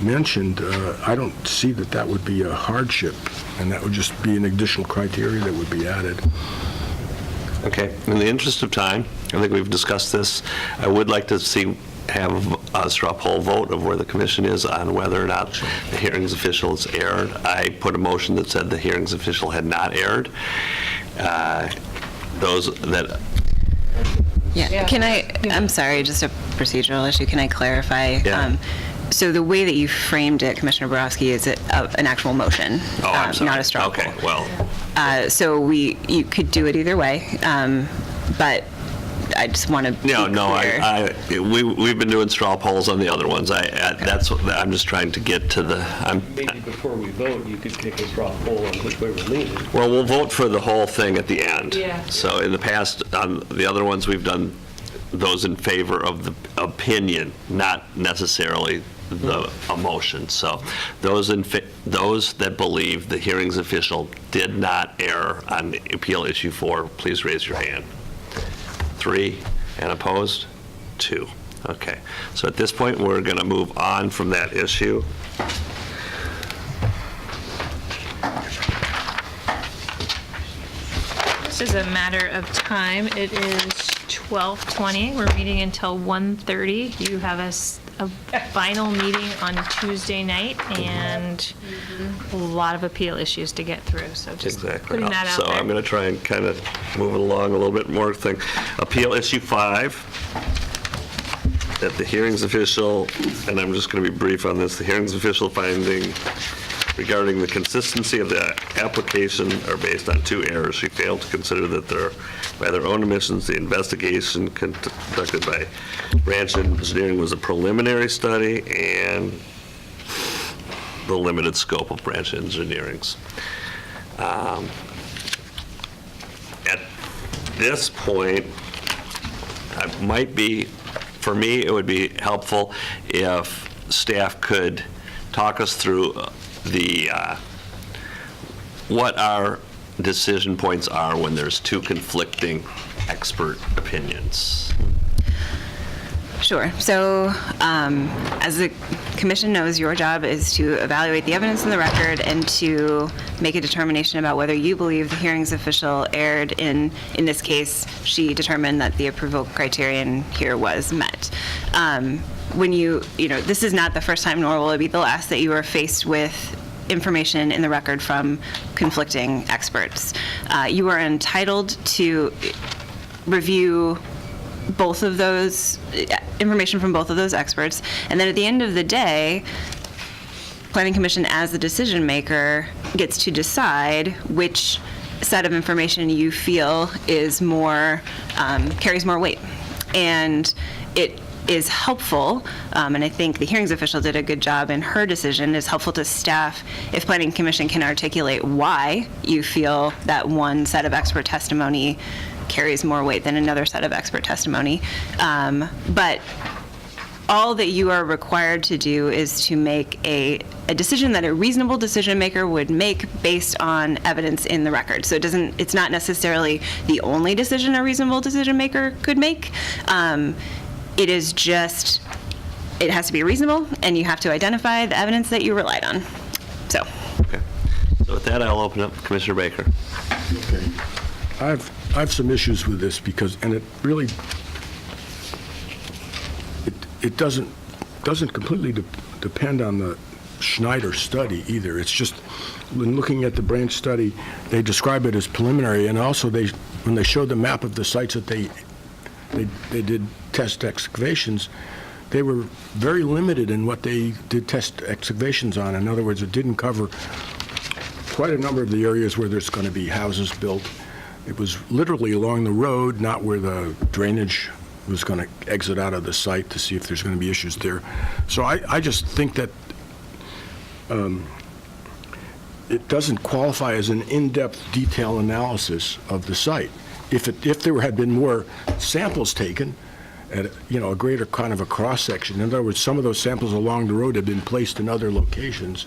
mentioned, I don't see that that would be a hardship, and that would just be an additional criteria that would be added. Okay, in the interest of time, I think we've discussed this. I would like to have a straw poll vote of where the commission is on whether or not the hearings official has erred. I put a motion that said the hearings official had not erred. Those that... Yeah, I'm sorry, just a procedural issue, can I clarify? Yeah. So the way that you framed it, Commissioner Borowski, is an actual motion, Oh, I'm sorry. not a straw poll. Okay, well... So you could do it either way, but I just want to be clear. We've been doing straw polls on the other ones. I'm just trying to get to the... Maybe before we vote, you could take a straw poll on which way we're leaning. Well, we'll vote for the whole thing at the end. Yeah. So in the past, on the other ones, we've done those in favor of the opinion, not necessarily the emotion. So those that believe the hearings official did not err on appeal issue 4, please raise your hand. 3, and opposed? 2. Okay. So at this point, we're going to move on from that issue. This is a matter of time. It is 12:20. We're meeting until 1:30. You have a final meeting on Tuesday night and a lot of appeal issues to get through. So just putting that out So there. I'm going to try and kind of move it along a little bit more thing. Appeal issue 5, that the hearings official, and I'm just going to be brief on this, the hearings official finding regarding the consistency of the application are based on 2 errors. She failed to consider that by their own admissions, the investigation conducted by branch engineering was a preliminary study and the limited scope of branch engineering's. At this point, for me, it would be helpful if staff could talk us through what our decision points are when there's 2 conflicting expert opinions. Sure. So as the commission knows, your job is to evaluate the evidence in the record and to make a determination about whether you believe the hearings official erred in this case, she determined that the approval criterion here was met. When this is not the first time, nor will it be the last, that you are faced with information in the record from conflicting experts. You are entitled to review both of those, information from both of those experts, and then at the end of the day, Planning Commission, as the decision maker, gets to decide which set of information you feel is more, carries more weight. And it is helpful, and I think the hearings official did a good job in her decision, is helpful to staff if Planning Commission can articulate why you feel that one set of expert testimony carries more weight than another set of expert testimony. But all that you are required to do is to make a decision that a reasonable decision maker would make based on evidence in the record. So it's not necessarily the only decision a reasonable decision maker could make. It is just, it has to be reasonable, and you have to identify the evidence that you relied on. So. Okay. So with that, I'll open up Commissioner Baker. Okay. I have some issues with this because, and it really, it doesn't completely depend on the Schneider study either. It's just, when looking at the branch study, they describe it as preliminary, and also when they showed the map of the sites that they did test excavations, they were very limited in what they did test excavations on. In other words, it didn't cover quite a number of the areas where there's going to be houses built. It was literally along the road, not where the drainage was going to exit out of the site to see if there's going to be issues there. So I just think that it doesn't qualify as an in-depth detail analysis of the site. If there had been more samples taken, at, a greater kind of a cross-section, in other words, some of those samples along the road had been placed in other locations,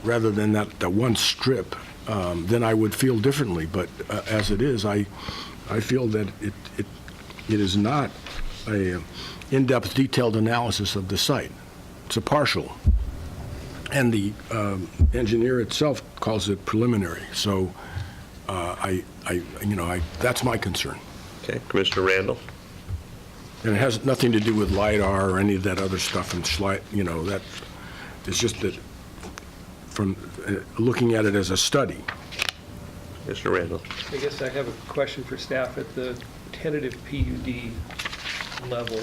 rather than that one strip, then I would feel differently. But as it is, I feel that it is not a in-depth, detailed analysis of the site. It's a partial. And the engineer itself calls it preliminary. So that's my concern. Okay, Commissioner Randall? And it has nothing to do with LiDAR or any of that other stuff and that it's just that from looking at it as a study. Commissioner Randall? I guess I have a question for staff. At the tentative PUD level,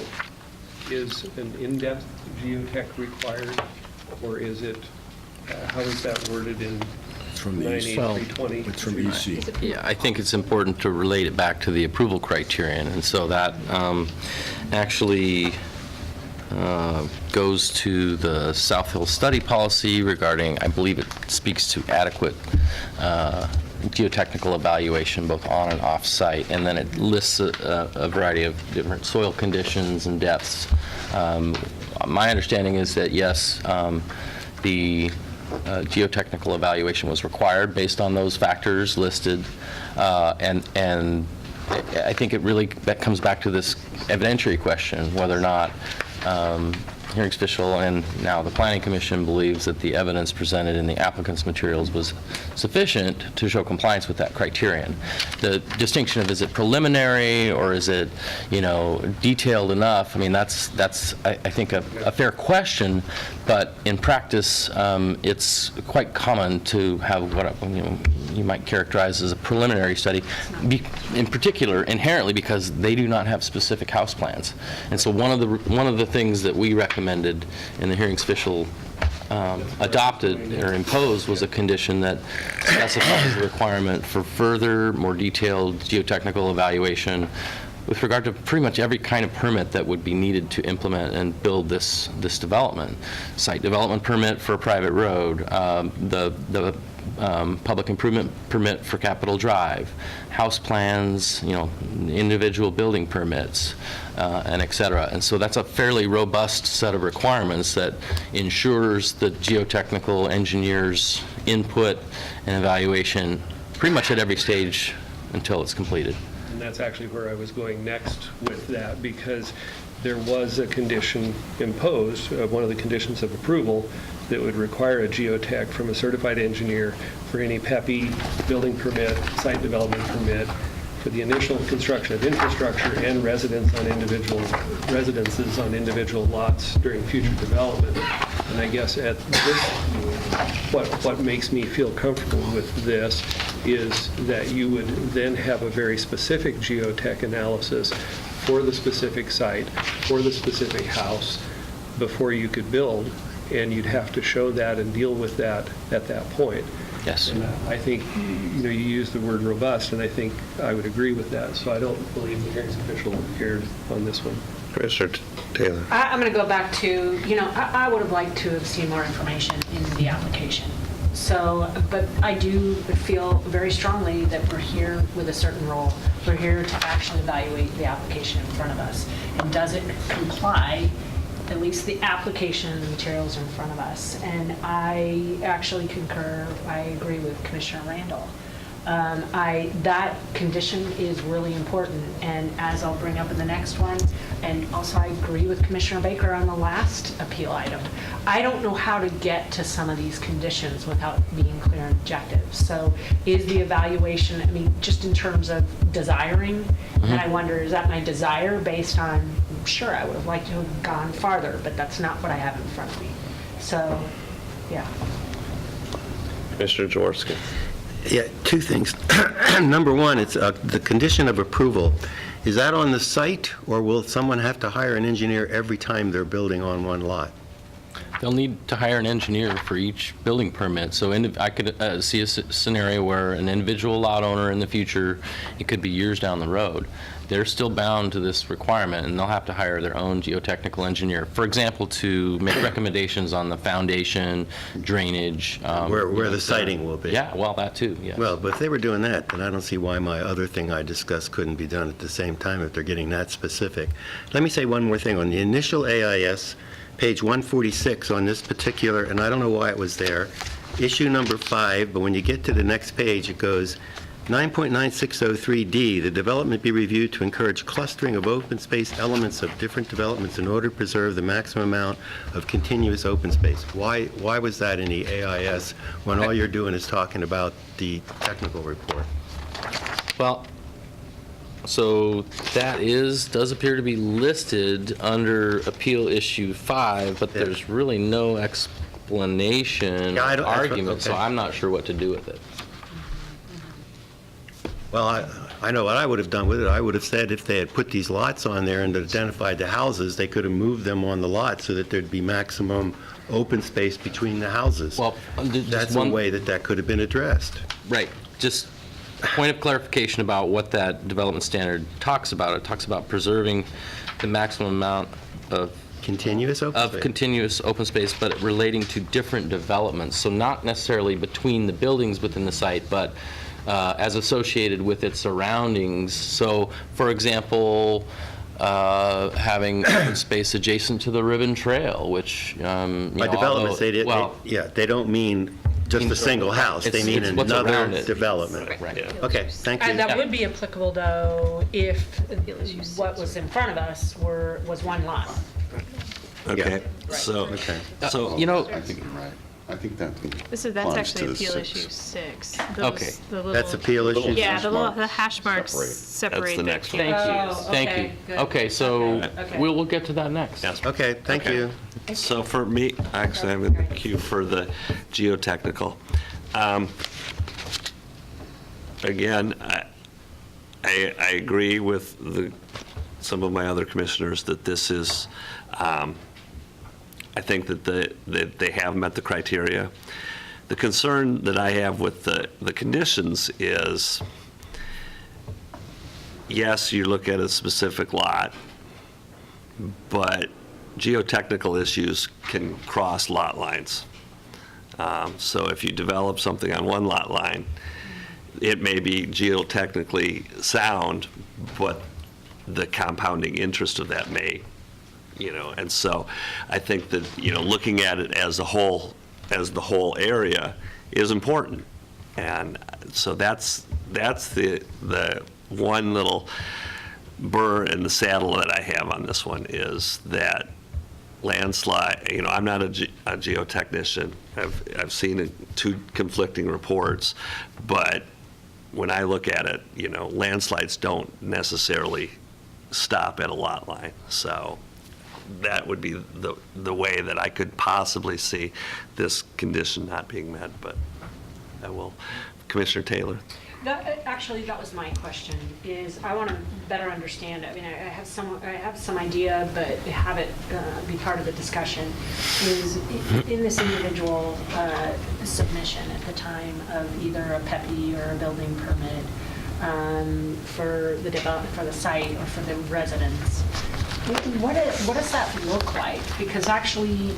is an in-depth geotech required, or is it, how is that worded in It's from the EC. 98320? It's from EC. Yeah, I think it's important to relate it back to the approval criterion, and so that actually goes to the South Hill study policy regarding, I believe it speaks to adequate geotechnical evaluation both on and off site, and then it lists a variety of different soil conditions and depths. My understanding is that yes, the geotechnical evaluation was required based on those factors listed, and I think that comes back to this evidentiary question, whether or not hearings official and now the Planning Commission believes that the evidence presented in the applicant's materials was sufficient to show compliance with that criterion. The distinction of is it preliminary or is it, detailed enough, I mean, that's I think a fair question, but in practice, it's quite common to have what you might characterize as a preliminary study, in particular, inherently because they do not have specific house plans. And so one of the things that we recommended in the hearings official adopted or imposed was a condition that specifies the requirement for further, more detailed geotechnical evaluation with regard to pretty much every kind of permit that would be needed to implement and build this development. Site development permit for a private road, the public improvement permit for Capitol Drive, house plans, individual building permits, and et cetera. And so that's a fairly robust set of requirements that ensures the geotechnical engineer's input and evaluation pretty much at every stage until it's completed. And that's actually where I was going next with that, because there was a condition imposed, one of the conditions of approval, that would require a geotech from a certified engineer for any PEPI building permit, site development permit, for the initial construction of infrastructure and residences on individual lots during future development. And I guess at this, what makes me feel comfortable with this is that you would then have a very specific geotech analysis for the specific site, for the specific house, before you could build, and you'd have to show that and deal with that at that point. Yes. And I think, you used the word robust, and I think I would agree with that. So I don't believe the hearings official erred on this one. Commissioner Taylor? I'm going to go back to, I would have liked to have seen more information in the application. So, but I do feel very strongly that we're here with a certain role. We're here to actually evaluate the application in front of us. And does it comply, at least the application and the materials in front of us? And I actually concur, I agree with Commissioner Randall. That condition is really important, and as I'll bring up in the next one, and also I agree with Commissioner Baker on the last appeal item. I don't know how to get to some of these conditions without being clear and objective. So is the evaluation, just in terms of desiring, and I wonder, is that my desire based on, sure, I would have liked to have gone farther, but that's not what I have in front of me. So, yeah. Commissioner Jaworski? Yeah, two things. Number one, it's the condition of approval. Is that on the site, or will someone have to hire an engineer every time they're building on one lot? They'll need to hire an engineer for each building permit. So I could see a scenario where an individual lot owner in the future, it could be years down the road, they're still bound to this requirement, and they'll have to hire their own geotechnical engineer, for example, to make recommendations on the foundation, drainage. Where the siting will be. Yeah, well, that too, yes. Well, but if they were doing that, then I don't see why my other thing I discussed couldn't be done at the same time if they're getting that specific. Let me say one more thing. On the initial AIS, page 146 on this particular, and I don't know why it was there, issue number 5, but when you get to the next page, it goes, 9.9603D, the development be reviewed to encourage clustering of open space elements of different developments in order to preserve the maximum amount of continuous open space. Why was that in the AIS when all you're doing is talking about the technical report? Well, so that does appear to be listed under Appeal Issue 5, but Yeah. there's really no explanation, Yeah, I don't- argument, so okay. I'm not sure what to do with it. Well, I know what I would have done with it. I would have said if they had put these lots on there and identified the houses, they could have moved them on the lot so that there'd be maximum open space between the houses. Well, just That's one- a way that could have been addressed. Right, just a point of clarification about what that development standard talks about. It talks about preserving the maximum amount of Continuous open space. continuous open space, but relating to different developments. So not necessarily between the buildings within the site, but as associated with its surroundings. So, for example, having open space adjacent to the Ribbon Trail, which, By developments, they don't mean just a single house. They mean it's what's another around it. development. Right. Okay, thank you. And that would be applicable, though, if what was in front of us was one lot. Okay, so, Okay. so, You know, I think you're right. I think that That's applies actually to the Appeal 6. Issue 6. Okay. That's appeal issue. Yeah, hash the marks hash marks separate. separate. the that next one. thank you, Oh, thank okay, you. good. Okay, so Okay. we'll get to that next. yes. Okay, thank Okay. you. So for me, actually, I'm in the queue for the geotechnical. Again, I agree with some of my other commissioners that this is, I think that they have met the criteria. The concern that I have with the conditions is, yes, you look at a specific lot, but geotechnical issues can cross lot lines. So if you develop something on one lot line, it may be geotechnically sound, but the compounding interest of that may, and so I think that, looking at it as a whole, as the whole area is important. And so that's the one little burr in the saddle that I have on this one, is that landslide, I'm not a geotechnician. I've seen two conflicting reports, but when I look at it, landslides don't necessarily stop at a lot line. So that would be the way that I could possibly see this condition not being met, but I will. Commissioner Taylor. Actually, that was my question, is I want to better understand. I mean, I have some idea, but have it be part of the discussion, is in this individual submission at the time of either a PEPI or a building permit for the development, for the site or for the residents, what does that look like? Because actually,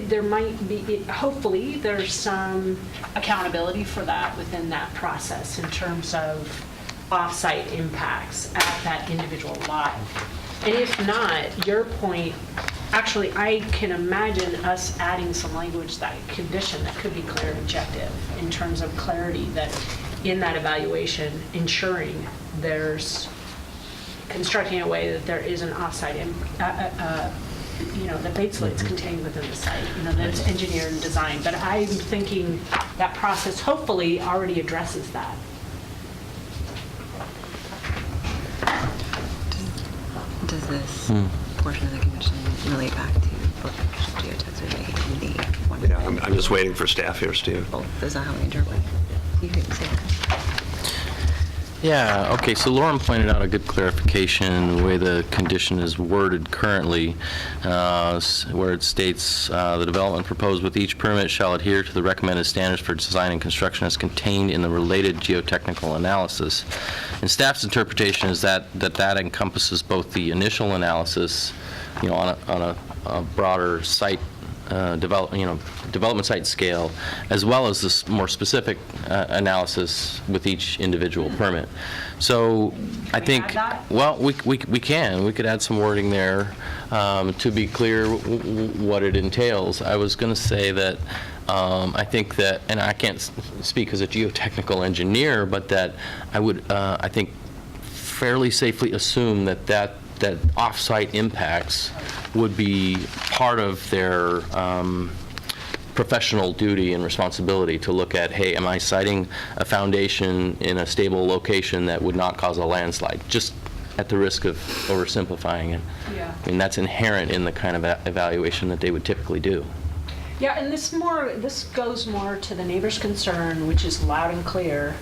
there might be, hopefully, there's some accountability for that within that process in terms of off-site impacts at that individual lot. And if not, your point, actually, I can imagine us adding some language, that condition that could be clear and objective in terms of clarity, that in that evaluation, ensuring there's constructing a way that there is an off-site, that basically it's contained within the site, that's engineered and designed. But I'm thinking that process hopefully already addresses that. Does this portion of the condition relate back to both geotechs or making the one? Yeah, I'm just waiting for staff here, Steve. Both, is that how we interpret? You can say that. Yeah, okay, so Lauren pointed out a good clarification, the way the condition is worded currently, where it states, "The development proposed with each permit shall adhere to the recommended standards for design and construction as contained in the related geotechnical analysis." And staff's interpretation is that encompasses both the initial analysis, on a broader site development site scale, as well as this more specific analysis with each individual permit. So I think, add that? well, we can. We could add some wording there to be clear what it entails. I was going to say that I think that, and I can't speak as a geotechnical engineer, but that I would, I think, fairly safely assume that off-site impacts would be part of their professional duty and responsibility to look at, hey, am I siting a foundation in a stable location that would not cause a landslide, just at the risk of oversimplifying it. Yeah. I mean, that's inherent in the kind of evaluation that they would typically do. Yeah, and this goes more to the neighbor's concern, which is loud and clear,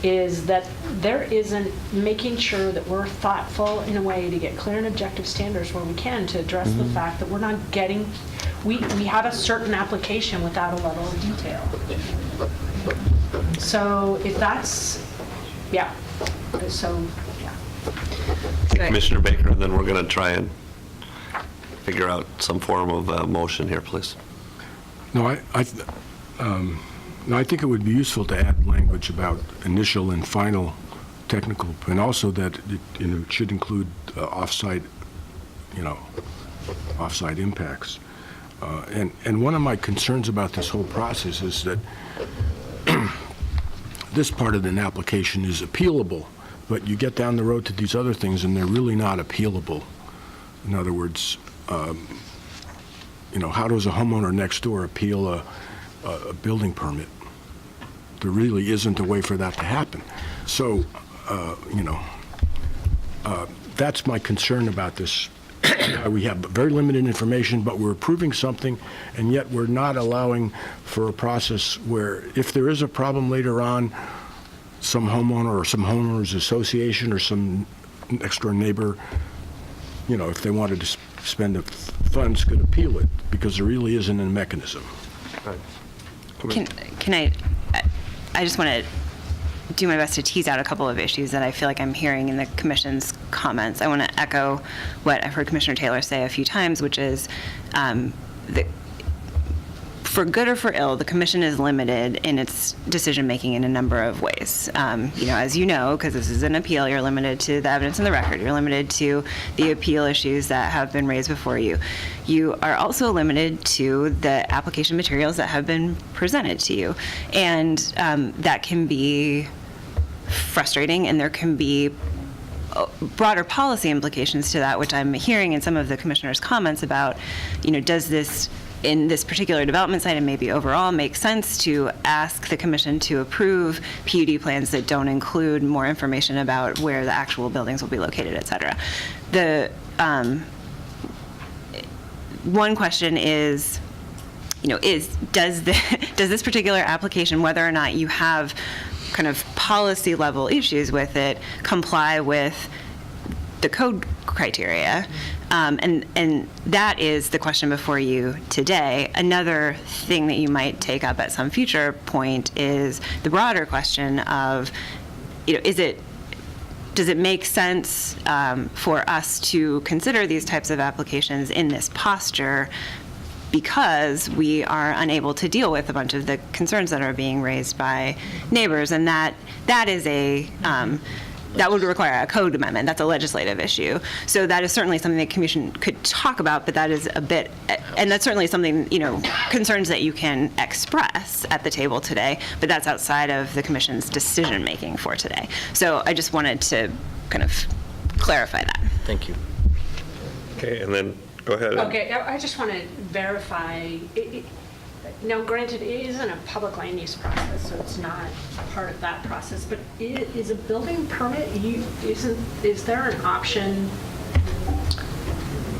is that there isn't making sure that we're thoughtful in a way to get clear and objective standards where we can to address the fact that we're not getting, we have a certain application without a level of detail. So if that's, yeah, so, yeah. Commissioner Baker, and then we're going to try and figure out some form of motion here, please. No, I think it would be useful to add language about initial and final technical, and also that it should include off-site impacts. And one of my concerns about this whole process is that this part of an application is appealable, but you get down the road to these other things and they're really not appealable. In other words, how does a homeowner next door appeal a building permit? There really isn't a way for that to happen. So, that's my concern about this. We have very limited information, but we're approving something, and yet we're not allowing for a process where if there is a problem later on, some homeowner or some homeowners association or some next door neighbor, if they wanted to spend the funds, could appeal it, because there really isn't a mechanism. Can I just want to do my best to tease out a couple of issues that I feel like I'm hearing in the Commission's comments. I want to echo what I've heard Commissioner Taylor say a few times, which is for good or for ill, the Commission is limited in its decision-making in a number of ways. As you know, because this is an appeal, you're limited to the evidence in the record. You're limited to the appeal issues that have been raised before you. You are also limited to the application materials that have been presented to you. And that can be frustrating, and there can be broader policy implications to that, which I'm hearing in some of the Commissioner's comments about, does this, in this particular development site and maybe overall, make sense to ask the Commission to approve PUD plans that don't include more information about where the actual buildings will be located, et cetera. The one question is, does this particular application, whether or not you have kind of policy level issues with it, comply with the code criteria? And that is the question before you today. Another thing that you might take up at some future point is the broader question of, does it make sense for us to consider these types of applications in this posture, because we are unable to deal with a bunch of the concerns that are being raised by neighbors, and that is that would require a code amendment. That's a legislative issue. So that is certainly something the Commission could talk about, but that is a bit, and that's certainly something, concerns that you can express at the table today, but that's outside of the Commission's decision-making for today. So I just wanted to kind of clarify that. Thank you. Okay, and then, go ahead. Okay, I just want to verify, now granted, it isn't a public land use process, so it's not part of that process, but is a building permit, is there an option,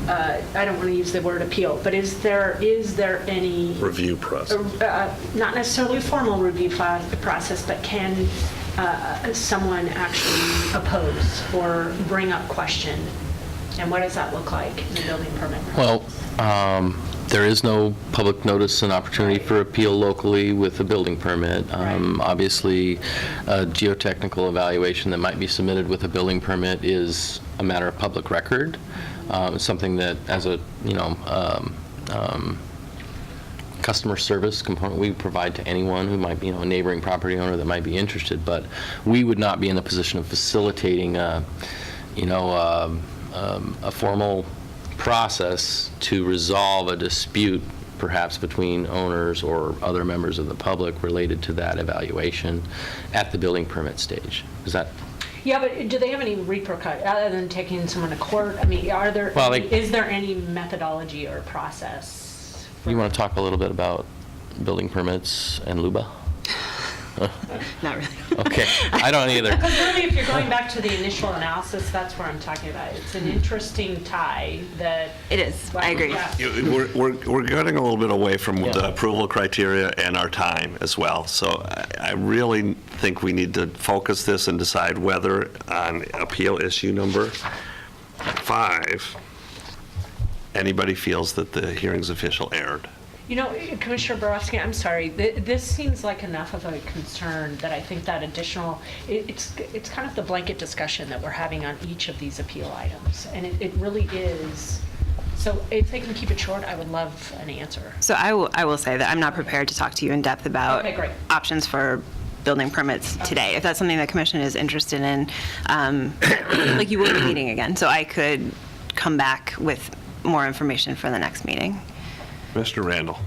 I don't want to use the word appeal, but is there any Review process. not necessarily a formal review process, but can someone actually oppose or bring up question? And what does that look like in the building permit process? Well, there is no public notice and opportunity for appeal locally with a building permit. Obviously, a geotechnical evaluation that might be submitted with a building permit is a matter of public record. It's something that, as a customer service component, we provide to anyone who might be, a neighboring property owner that might be interested. But we would not be in the position of facilitating, a formal process to resolve a dispute, perhaps between owners or other members of the public related to that evaluation at the building permit stage. Is that? Yeah, but do they have any repercussions, other than taking someone to court? I mean, is there any methodology or process? You want to talk a little bit about building permits and LUBA? Not really. Okay, I don't either. Because really, if you're going back to the initial analysis, that's where I'm talking about. It's an interesting tie that. It is, I agree. Yeah. We're getting a little bit away from the approval criteria and our time as well. So I really think we need to focus this and decide whether on appeal issue number 5, anybody feels that the hearing's official erred. You know, Commissioner Borowski, I'm sorry, this seems like enough of a concern that I think that additional, it's kind of the blanket discussion that we're having on each of these appeal items, and it really is. So if they can keep it short, I would love an answer. So I will say that I'm not prepared to talk to you in depth about Okay, great. options for building permits today. If that's something the commission is interested in, like you will be meeting again, so I could come back with more information for the next meeting. Mr. Randall.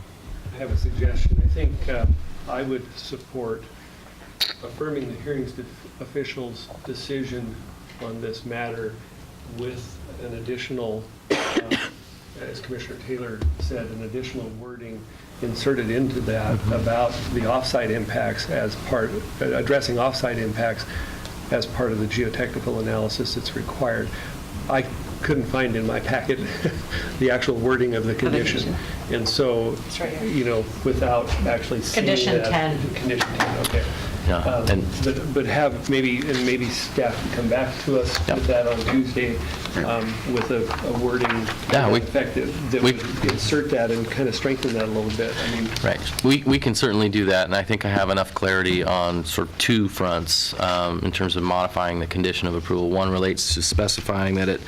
I have a suggestion. I think I would support affirming the hearings official's decision on this matter with an additional, as Commissioner Taylor said, an additional wording inserted into that about the offsite impacts as part, addressing offsite impacts as part of the geotechnical analysis that's required. I couldn't find in my packet the actual wording of the condition. And so, It's right here. without actually seeing Condition that. 10. Condition 10, okay. Yeah, and But have maybe staff can come back to us Yep. with that on Tuesday with a wording Yeah, effective that we- would insert that and kind of strengthen that a little bit. I mean, right. We can certainly do that, and I think I have enough clarity on sort of 2 fronts in terms of modifying the condition of approval. One relates to specifying that it,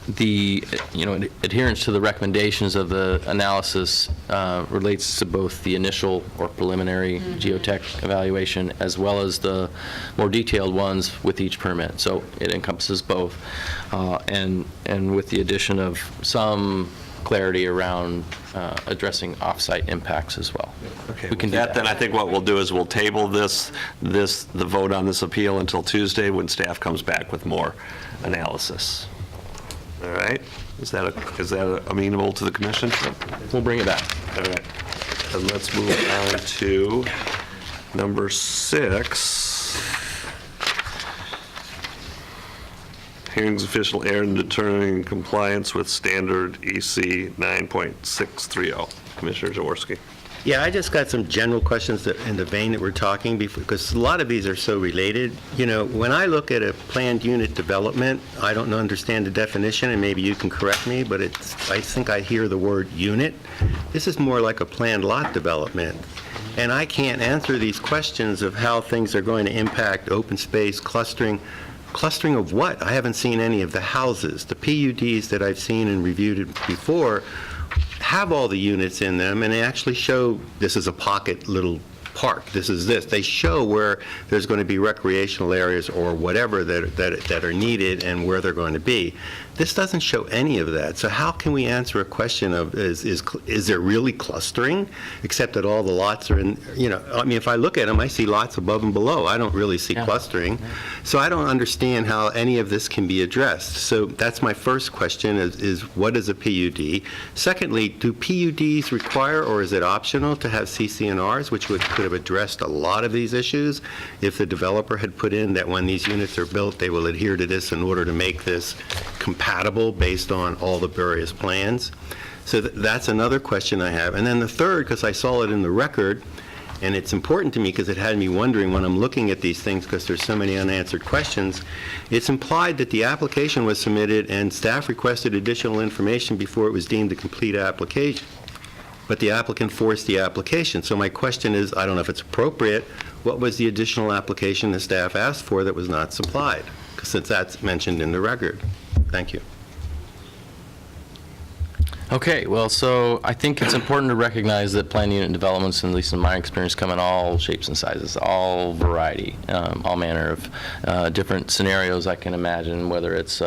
the adherence to the recommendations of the analysis relates to both the initial or preliminary geotech evaluation as well as the more detailed ones with each permit. So it encompasses both, and with the addition of some clarity around addressing off-site impacts as well. Okay, We can with do that, then I think what we'll do is we'll table the vote on this appeal until Tuesday when staff comes back with more analysis. All right? Is that amenable to the commission? We'll bring it back. All right. And let's move on to number 6. Hearings official error in determining compliance with standard EC 9.630. Commissioner Jaworski. Yeah, I just got some general questions that, in the vein that we're talking, because a lot of these are so related. When I look at a planned unit development, I don't understand the definition, and maybe you can correct me, but I think I hear the word unit. This is more like a planned lot development. And I can't answer these questions of how things are going to impact open space, clustering. Clustering of what? I haven't seen any of the houses. The PUDs that I've seen and reviewed before have all the units in them, and they actually show this is a pocket little park. This is this. They show where there's going to be recreational areas or whatever that are needed and where they're going to be. This doesn't show any of that. So how can we answer a question of is there really clustering, except that all the lots are in, I mean, if I look at them, I see lots above and below. I don't really see clustering. So I don't understand how any of this can be addressed. So that's my first question is what is a PUD? Secondly, do PUDs require or is it optional to have CC&Rs, which could have addressed a lot of these issues if the developer had put in that when these units are built, they will adhere to this in order to make this compatible based on all the various plans. So that's another question I have. And then the third, because I saw it in the record, And it's important to me because it had me wondering when I'm looking at these things, because there's so many unanswered questions. It's implied that the application was submitted and staff requested additional information before it was deemed a complete application. But the applicant forced the application. So my question is, I don't know if it's appropriate, what was the additional application the staff asked for that was not supplied? Since that's mentioned in the record. Thank you. Okay, well, so I think it's important to recognize that planned unit developments, at least in my experience, come in all shapes and sizes, all variety, all manner of different scenarios I can imagine, whether it's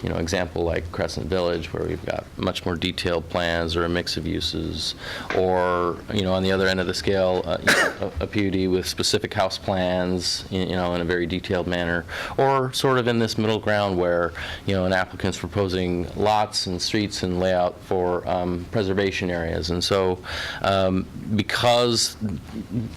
example like Crescent Village, where we've got much more detailed plans or a mix of uses, or, on the other end of the scale, a PUD with specific house plans, in a very detailed manner, or sort of in this middle ground where, an applicant's proposing lots and streets and layout for preservation areas. And so because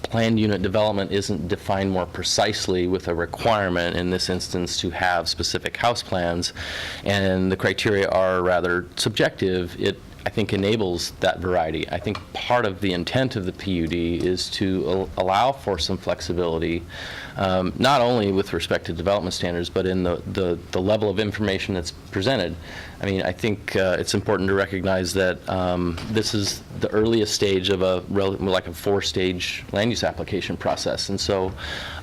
planned unit development isn't defined more precisely with a requirement, in this instance, to have specific house plans, and the criteria are rather subjective, it, I think, enables that variety. I think part of the intent of the PUD is to allow for some flexibility, not only with respect to development standards, but in the level of information that's presented. I mean, I think it's important to recognize that this is the earliest stage of a four-stage land use application process. And so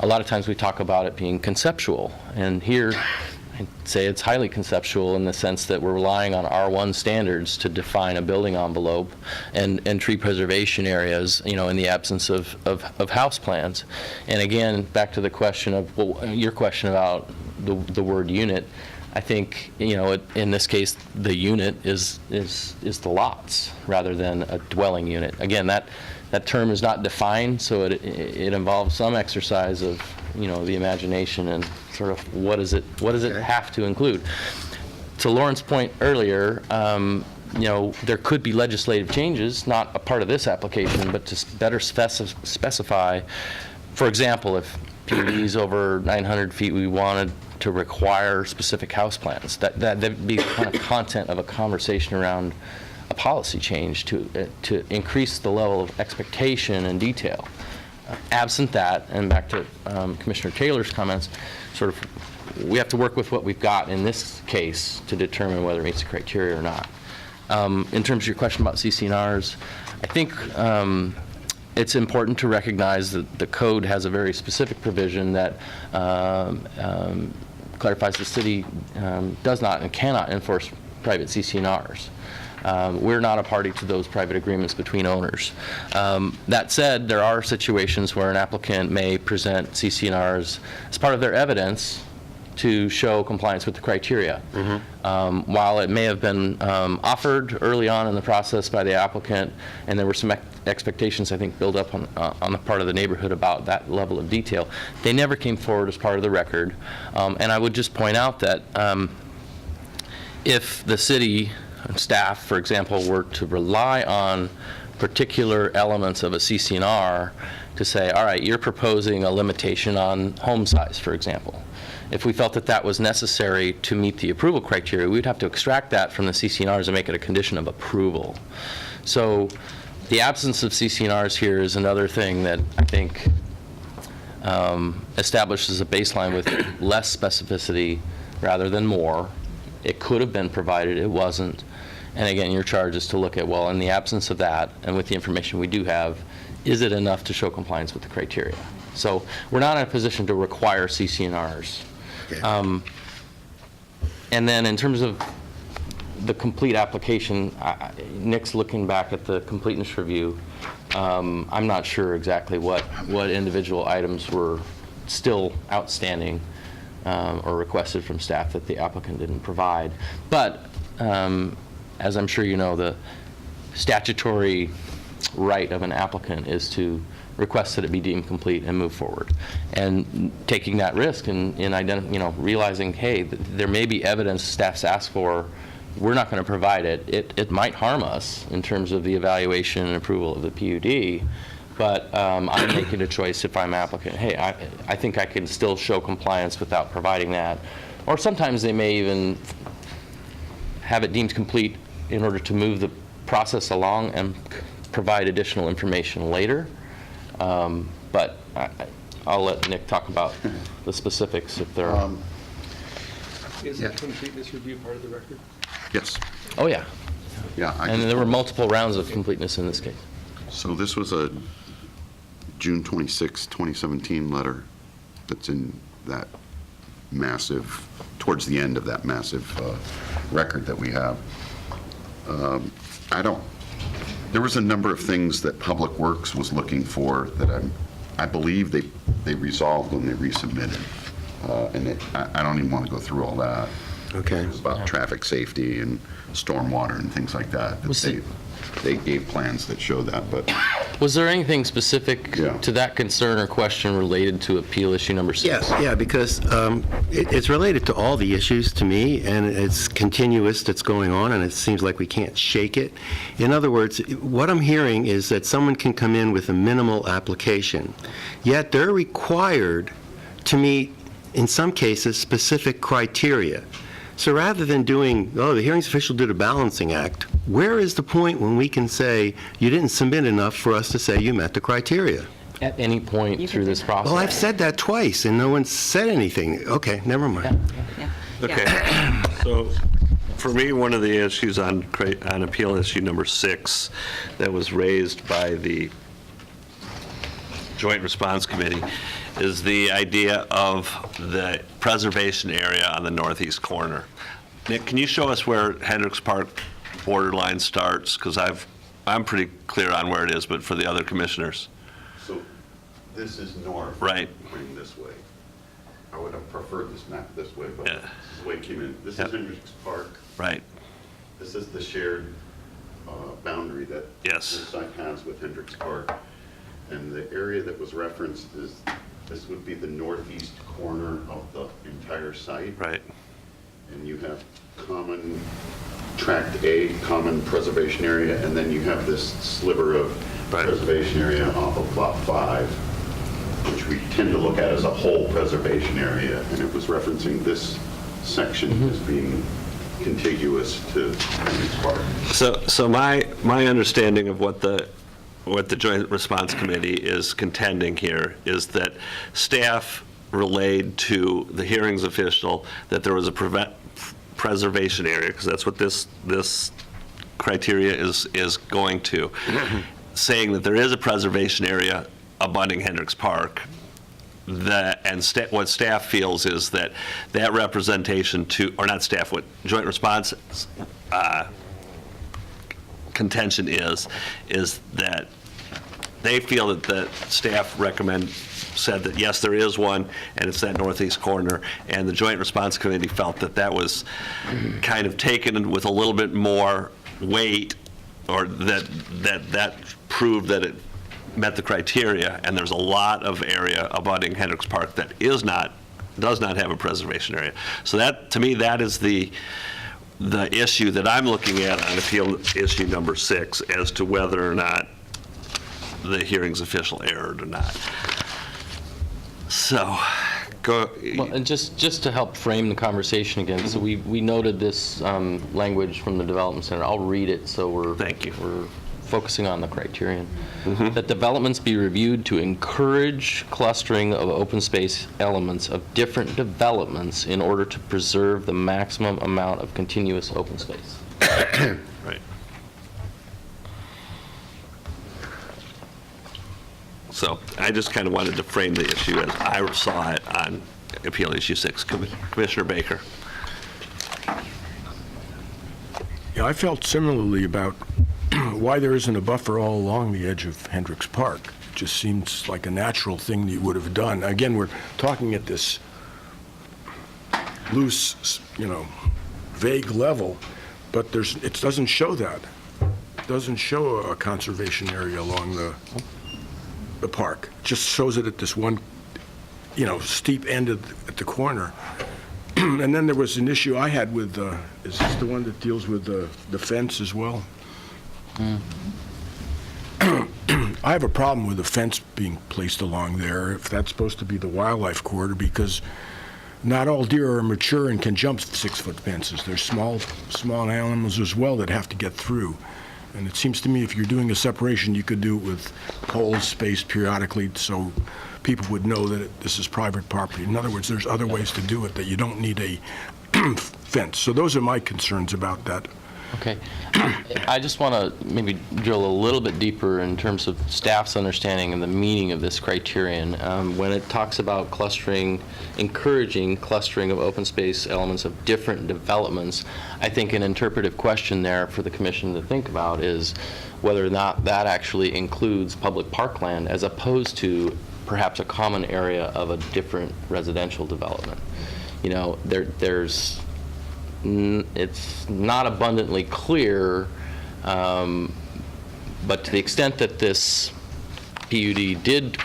a lot of times we talk about it being conceptual. And here, I'd say it's highly conceptual in the sense that we're relying on R1 standards to define a building envelope and tree preservation areas, in the absence of house plans. And again, back to the question of, your question about the word unit, I think, in this case, the unit is the lots rather than a dwelling unit. Again, that term is not defined, so it involves some exercise of, the imagination and sort of what does it have to include. To Lauren's point earlier, there could be legislative changes, not a part of this application, but to better specify, for example, if PUDs over 900 feet, we wanted to require specific house plans. That'd be the kind of content of a conversation around a policy change to increase the level of expectation and detail. Absent that, and back to Commissioner Taylor's comments, sort of we have to work with what we've got in this case to determine whether it meets the criteria or not. In terms of your question about CC&Rs, I think it's important to recognize that the code has a very specific provision that clarifies the city does not and cannot enforce private CC&Rs. We're not a party to those private agreements between owners. That said, there are situations where an applicant may present CC&Rs as part of their evidence to show compliance with the criteria. Mm-hmm. While it may have been offered early on in the process by the applicant, and there were some expectations, I think, built up on the part of the neighborhood about that level of detail, they never came forward as part of the record. And I would just point out that if the city staff, for example, were to rely on particular elements of a CC&R to say, all right, you're proposing a limitation on home size, for example. If we felt that that was necessary to meet the approval criteria, we'd have to extract that from the CC&Rs and make it a condition of approval. So the absence of CC&Rs here is another thing that I think establishes a baseline with less specificity rather than more. It could have been provided, it wasn't. And again, your charge is to look at, well, in the absence of that, and with the information we do have, is it enough to show compliance with the criteria? So we're not in a position to require CC&Rs. Okay. And then in terms of the complete application, Nick's looking back at the completeness review. I'm not sure exactly what individual items were still outstanding or requested from staff that the applicant didn't provide. But as I'm sure you know, the statutory right of an applicant is to request that it be deemed complete and move forward. And taking that risk and realizing, hey, there may be evidence staff's asked for, we're not going to provide it. It might harm us in terms of the evaluation and approval of the PUD, but I'm making a choice if I'm applicant. Hey, I think I can still show compliance without providing that. Or sometimes they may even have it deemed complete in order to move the process along and provide additional information later. But I'll let Nick talk about the specifics if there are. Is the completeness review part of the record? Yes. Oh, yeah. Yeah. And there were multiple rounds of completeness in this case. So this was a June 26, 2017 letter that's in that massive, towards the end of that massive record that we have. There was a number of things that Public Works was looking for that I believe they resolved when they resubmitted. I don't even want to go through all that. Okay. It was about traffic safety and stormwater and things like that. Was it- They gave plans that show that, but Was there anything specific Yeah. to that concern or question related to appeal issue number 6? Yes, yeah, because it's related to all the issues to me, and it's continuous that's going on, and it seems like we can't shake it. In other words, what I'm hearing is that someone can come in with a minimal application, yet they're required to meet, in some cases, specific criteria. So rather than doing, oh, the hearings official did a balancing act, where is the point when we can say, you didn't submit enough for us to say you met the criteria? At any point through this process? Well, I've said that twice, and no one said anything. Okay, never mind. Okay, so for me, one of the issues on appeal issue number 6 that was raised by the Joint Response Committee is the idea of the preservation area on the northeast corner. Nick, can you show us where Hendricks Park borderline starts? Because I'm pretty clear on where it is, but for the other commissioners. so this is north. Right. Going this way. I would have preferred this map this way, but Yeah. this is the way it came in. This Yep. is Hendricks Park. Right, This is the shared boundary that Yes. this site has with Hendricks Park. And the area that was referenced is, this would be the northeast corner of the entire site. right. And you have common tract A, common preservation area, and then you have this sliver of Right. preservation area off of lot 5, which we tend to look at as a whole preservation area. And it was referencing this section as being contiguous to Hendricks Park. So my understanding of what the Joint Response Committee is contending here is that staff relayed to the hearings official that there was a preservation area, because that's what this criteria is going to, saying that there is a preservation area abutting Hendricks Park. What staff feels is that representation to, or not staff, what Joint Response contention is that they feel that the staff said that yes, there is one, and it's that northeast corner, and the Joint Response Committee felt that that was kind of taken with a little bit more weight, or that proved that it met the criteria, and there's a lot of area abutting Hendricks Park that does not have a preservation area. So that, to me, that is the issue that I'm looking at on appeal issue number 6 as to whether or not the hearings official erred or not. So, go. Well, and just to help frame the conversation again, so we noted this language from the Development Center. I'll read it so we're focusing on the criterion. That developments be reviewed to encourage clustering of open space elements of different developments in order to preserve the maximum amount of continuous open space. Right. So I just kind of wanted to frame the issue as I saw it on appeal issue 6. Commissioner Baker. Yeah, I felt similarly about why there isn't a buffer all along the edge of Hendricks Park. It just seems like a natural thing that you would have done. Again, we're talking at this loose, vague level, but it doesn't show that. It doesn't show a conservation area along the park. It just shows it at this one, steep end at the corner. And then there was an issue I had with, is this the one that deals with the fence as well? I have a problem with the fence being placed along there, if that's supposed to be the wildlife corridor, because not all deer are mature and can jump 6-foot fences. There's small animals as well that have to get through. And it seems to me if you're doing a separation, you could do it with poles spaced periodically so people would know that this is private property. In other words, there's other ways to do it that you don't need a fence. So those are my concerns about that. Okay. I just want to maybe drill a little bit deeper in terms of staff's understanding and the meaning of this criterion. When it talks about clustering, encouraging clustering of open space elements of different developments, I think an interpretive question there for the commission to think about is whether or not that actually includes public parkland as opposed to perhaps a common area of a different residential development. You know, it's not abundantly clear, but to the extent that this PUD did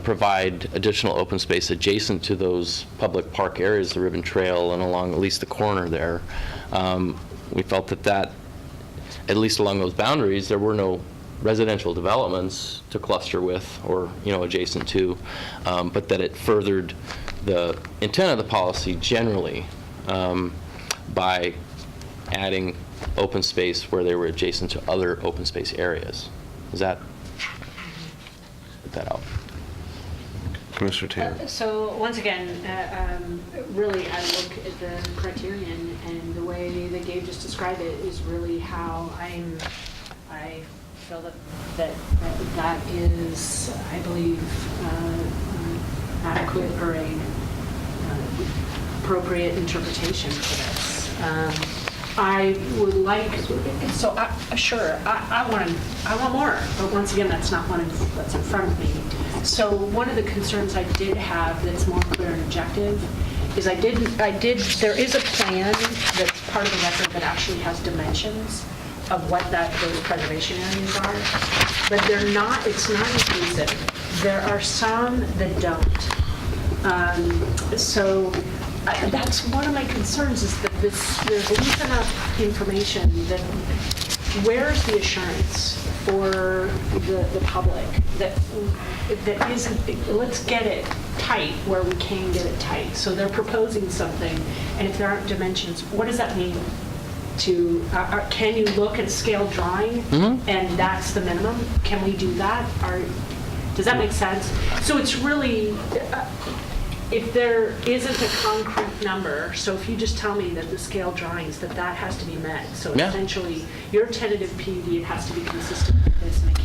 provide additional open space adjacent to those public park areas, the Ribbon Trail and along at least the corner there, we felt that at least along those boundaries, there were no residential developments to cluster with or, you know, adjacent to, but that it furthered the intent of the policy generally by adding open space where they were adjacent to other open space areas. Is that, put that out? Commissioner Taylor. So once again, really, I look at the criterion, and the way that Gabe just described it is really how I feel that is, I believe, adequate or a appropriate interpretation for this. I would like, so sure, I want more, but once again, that's not what's in front of me. So one of the concerns I did have that's more clear and objective is there is a plan that's part of the record that actually has dimensions of what those preservation areas are, but it's not inclusive. There are some that don't. That's one of my concerns, is that there's loose enough information that where's the assurance for the public that isn't, let's get it tight where we can get it tight. So they're proposing something, and if there aren't dimensions, what does that mean? Can you look at a scale drawing and that's the minimum? Can we do that? Does that make sense? So it's really, if there isn't a concrete number, so if you just tell me that the scale drawings, that has to be met. So essentially, your tentative PUD, it has to be consistent with this, and it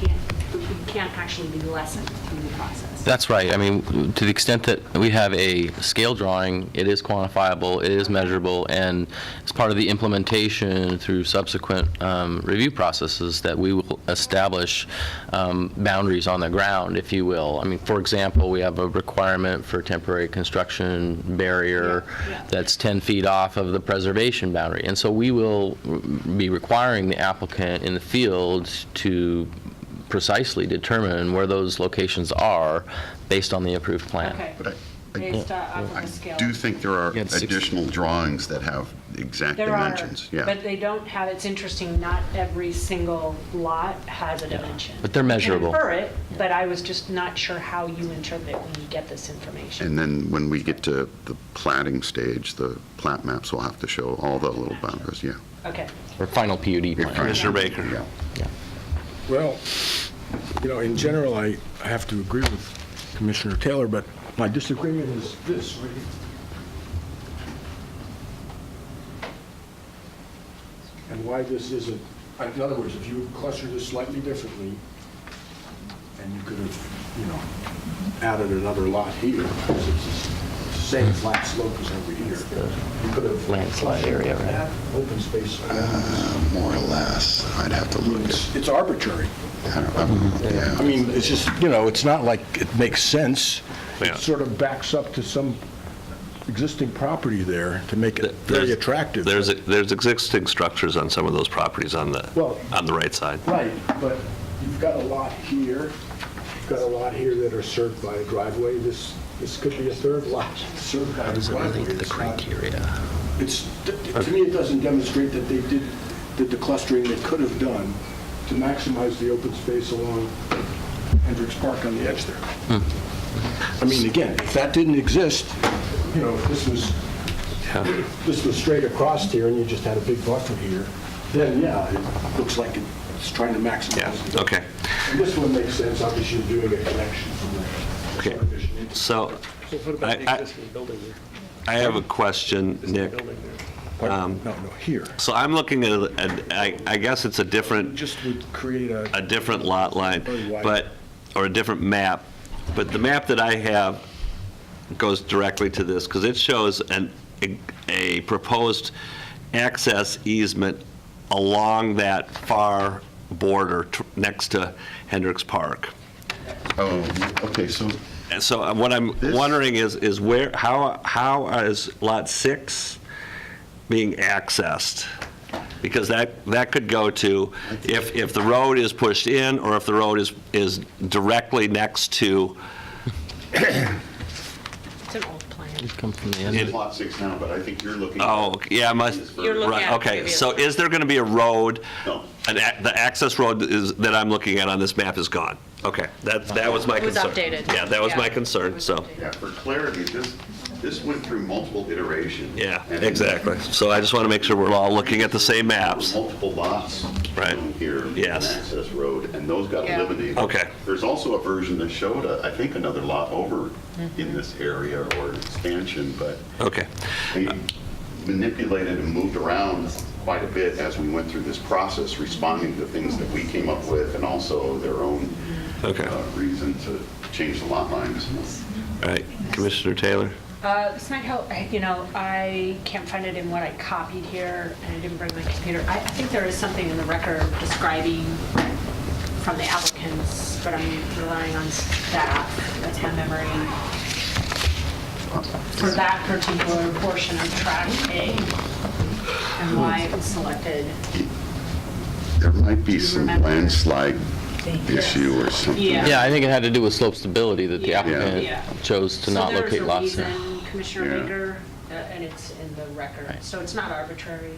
can't actually be lessened through the process. That's right. I mean, to the extent that we have a scale drawing, it is quantifiable, it is measurable, and as part of the implementation through subsequent review processes that we will establish boundaries on the ground, if you will. I mean, for example, we have a requirement for temporary construction barrier that's 10 feet off of the preservation boundary. And so we will be requiring the applicant in the field to precisely determine where those locations are based on the approved plan. Okay. But Based off of I the scale. do think there are Yeah, it's six- additional drawings that have exact There dimensions. are, but they don't have, it's interesting, not every single lot has a dimension. But they're measurable. You can infer it, but I was just not sure how you interpret it when you get this information. And then when we get to the platting stage, the plat maps will have to show all the little boundaries, yeah. Okay. Or final PUD plan. Commissioner Baker. Yeah. Well, you know, in general, I have to agree with Commissioner Taylor, but my disagreement is this, right? And why this isn't, in other words, if you cluster this slightly differently, and you could have, you know, added another lot here, because it's the same flat slope as over here. You could have Landslide area, right? that open space. More or less, I'd have to look at, It's arbitrary. yeah. I mean, it's just, you know, it's not like it makes sense. Yeah. It sort of backs up to some existing property there to make it very attractive. There's existing structures on some of those properties on the right side. Right, but you've got a lot here, you've got a lot here that are served by a driveway. This could be a third lot served by a driveway. The criteria. To me, it doesn't demonstrate that they did the clustering they could have done to maximize the open space along Hendricks Park on the edge there. I mean, again, if that didn't exist, you know, if this was straight across here and you just had a big buffer here, then yeah, it looks like it's Just trying to maximize. Yeah, okay. And this one makes sense, obviously you're doing a connection from there. Okay. So So what about the I- existing building there? I have a question, Existing Nick. building there? No, here. So I'm looking at, I guess it's a different, Just would create a different lot line, Very wide. but, or a different map. But the map that I have goes directly to this, because it shows a proposed access easement along that far border next to Hendricks Park. Oh, okay, so And so what I'm This- wondering is where, how is Lot 6 being accessed? Because that could go to, if the road is pushed in, or if the road is directly next to, It's an old plan. Come from the end. it's Lot 6 now, but I think you're looking. oh, yeah, You're looking right, at okay. previous. So is there going to be a road? No. The access road that I'm looking at on this map is gone? Okay, that was my It was concern. updated. Yeah, that was Yeah. my concern, so, Yeah, for clarity, this went through multiple iterations. yeah, And exactly. So I just want to make sure we're all looking at the same maps. Multiple lots. Right. Here. Yes. An access road, and those got Yeah. eliminated. Okay. There's also a version that showed, I think, another lot over in this area or an expansion, but Okay, they manipulated and moved around quite a bit as we went through this process, responding to things that we came up with and also their own okay, reason to change the lot lines. all right. Commissioner Taylor? This might help, I can't find it in what I copied here, and I didn't bring my computer. I think there is something in the record describing from the applicants, but I'm relying on staff, that's my memory. For that particular portion of track A, and why it was selected. There might be some Remember. landslide issue or something. Yeah. Yeah, I think it had to do with slope stability that the Yeah. applicant Yeah. chose to not locate lots So there. there's a reason, Commissioner Yeah. Baker, and it's in the record, so it's not arbitrary.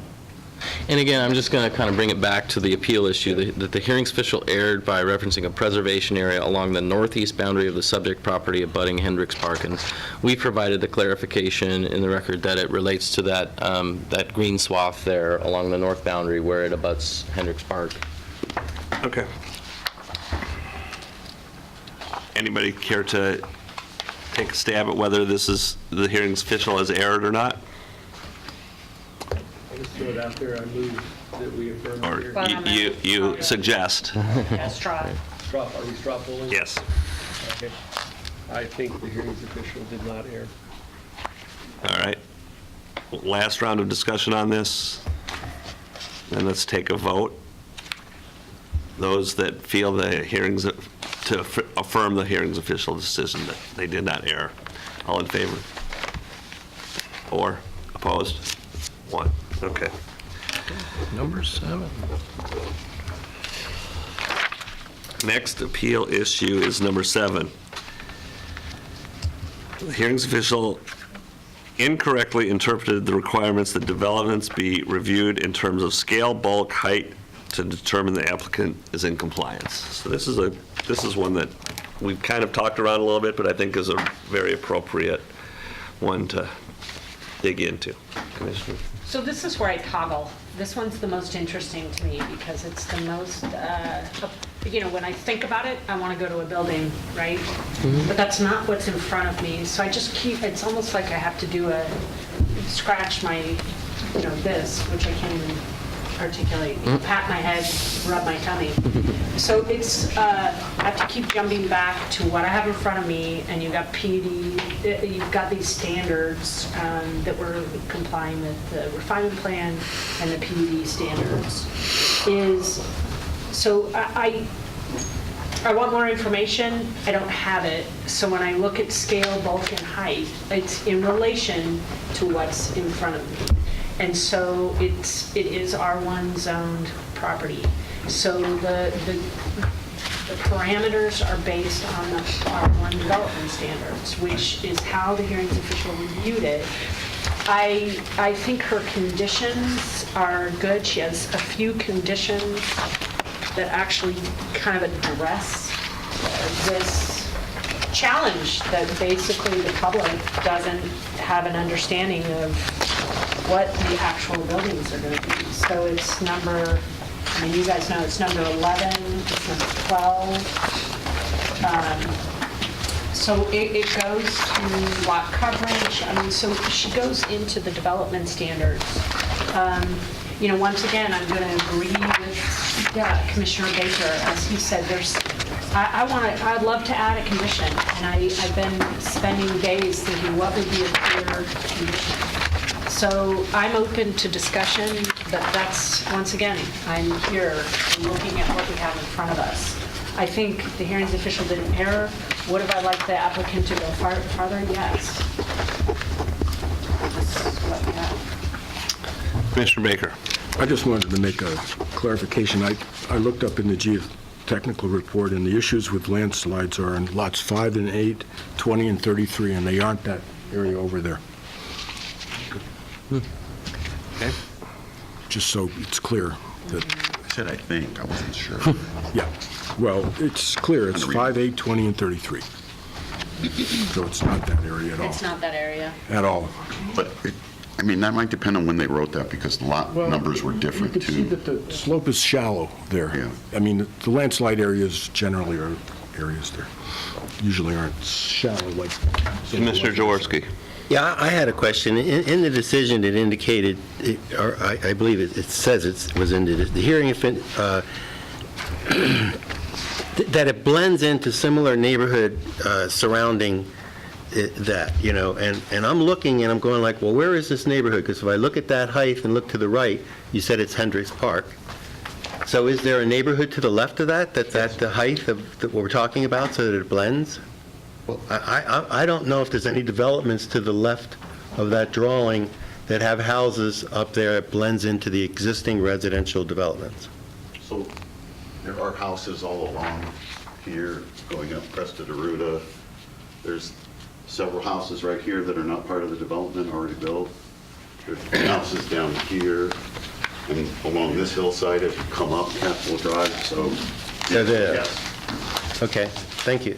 And again, I'm just going to kind of bring it back to the appeal issue, that the hearings official erred by referencing a preservation area along the northeast boundary of the subject property abutting Hendricks Park. And we provided the clarification in the record that it relates to that, that green swath there along the north boundary where it abuts Hendricks Park. Okay. Anybody care to take a stab at whether this is, the hearings official has erred or not? I'll just throw it out there, I move that we affirm Or here. Well, I'm you suggest? Yes, try. Straw, are we straw polling? Yes. Okay. I think the hearings official did not err. All right. Last round of discussion on this. Then let's take a vote. Those that feel the hearings, to affirm the hearings official decision that they did not err. All in favor? Or opposed? One. Okay. Number 7. Next appeal issue is number 7. The hearings official incorrectly interpreted the requirements that developments be reviewed in terms of scale, bulk, height to determine the applicant is in compliance. So this is one that we've kind of talked around a little bit, but I think is a very appropriate one to dig into. Commissioner? So this is where I toggle. This one's the most interesting to me because it's the most, when I think about it, I want to go to a building, right? But that's not what's in front of me. So I just keep, it's almost like I have to do scratch my, this, which I can't even articulate, pat my head, rub my tummy. So it's, I have to keep jumping back to what I have in front of me, and you've got PUD, you've got these standards that we're complying with, the refinement plan and the PUD standards. So I want more information, I don't have it. So when I look at scale, bulk, and height, it's in relation to what's in front of me. And so it is R1 zoned property. So the parameters are based on the R1 development standards, which is how the hearings official reviewed it. I think her conditions are good. She has a few conditions that actually kind of address this challenge that basically the public doesn't have an understanding of what the actual buildings are going to be. So it's number I mean, you guys know it's number 11, it's number 12. So it goes to lot coverage, I mean, so she goes into the development standards. You know, once again, I'm going to agree with Commissioner Baker, as he said, I'd love to add a condition, and I've been spending days thinking what would be a clear condition. So I'm open to discussion, but that's, once again, I'm here looking at what we have in front of us. I think the hearings official did an error. Would have I liked the applicant to go farther? Yes. That's what we have. Commissioner Baker. I just wanted to make a clarification. I looked up in the geotechnical report, and the issues with landslides are in lots 5 and 8, 20 and 33, and they aren't that area over there. Okay. Just so it's clear that, I said I think, I wasn't sure. yeah, well, it's clear. It's 5, 8, 20, and 33. So it's not that area at all. It's not that area. At all. But, I mean, that might depend on when they wrote that, because the lot numbers were different, You can see too. that the slope is shallow there. Yeah. I mean, the landslide areas generally are areas there, usually aren't shallow like. Commissioner Jaworski. Yeah, I had a question. In the decision, it indicated, or I believe it says it was in the hearing, that it blends into similar neighborhood surrounding that, you know, and I'm looking and I'm going like, well, where is this neighborhood? Because if I look at that height and look to the right, you said it's Hendricks Park. So is there a neighborhood to the left of that, that's at the height of what we're talking about, so that it blends? Well, I don't know if there's any developments to the left of that drawing that have houses up there that blends into the existing residential developments. So there are houses all along here, going up Cresta de Ruta. There's several houses right here that are not part of the development already built. There's houses down here and along this hillside as you come up Capitol Drive, so. Yes, Okay, thank you.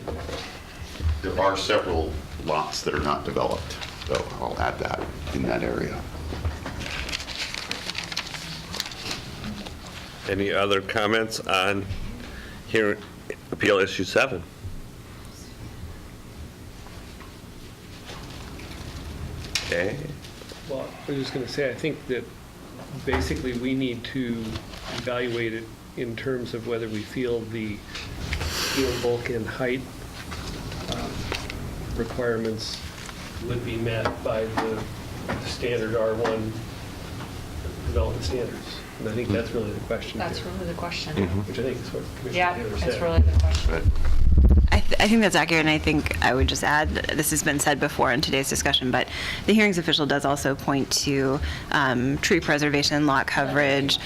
there are several lots that are not developed, so I'll add that in that area. Any other comments on here, Appeal Issue 7? Okay. Well, I was just going to say, I think that basically we need to evaluate it in terms of whether we feel the steel bulk and height requirements would be met by the standard R1 development standards. And I think that's really the question That's here, really the question. which I think is what Commissioner Yeah, Taylor that's said. really the question. I think that's accurate, and I think I would just add, this has been said before in today's discussion, but the hearings official does also point to tree preservation, lot coverage,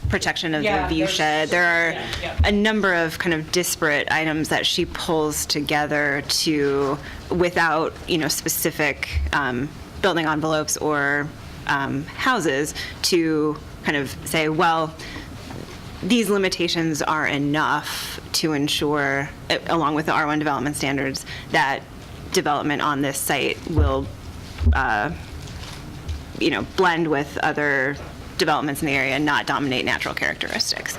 protection of the Yeah, view there's- shed. There are yeah. a number of kind of disparate items that she pulls together to, without, specific building envelopes or houses, to kind of say, well, these limitations are enough to ensure, along with the R1 development standards, that development on this site will, blend with other developments in the area and not dominate natural characteristics.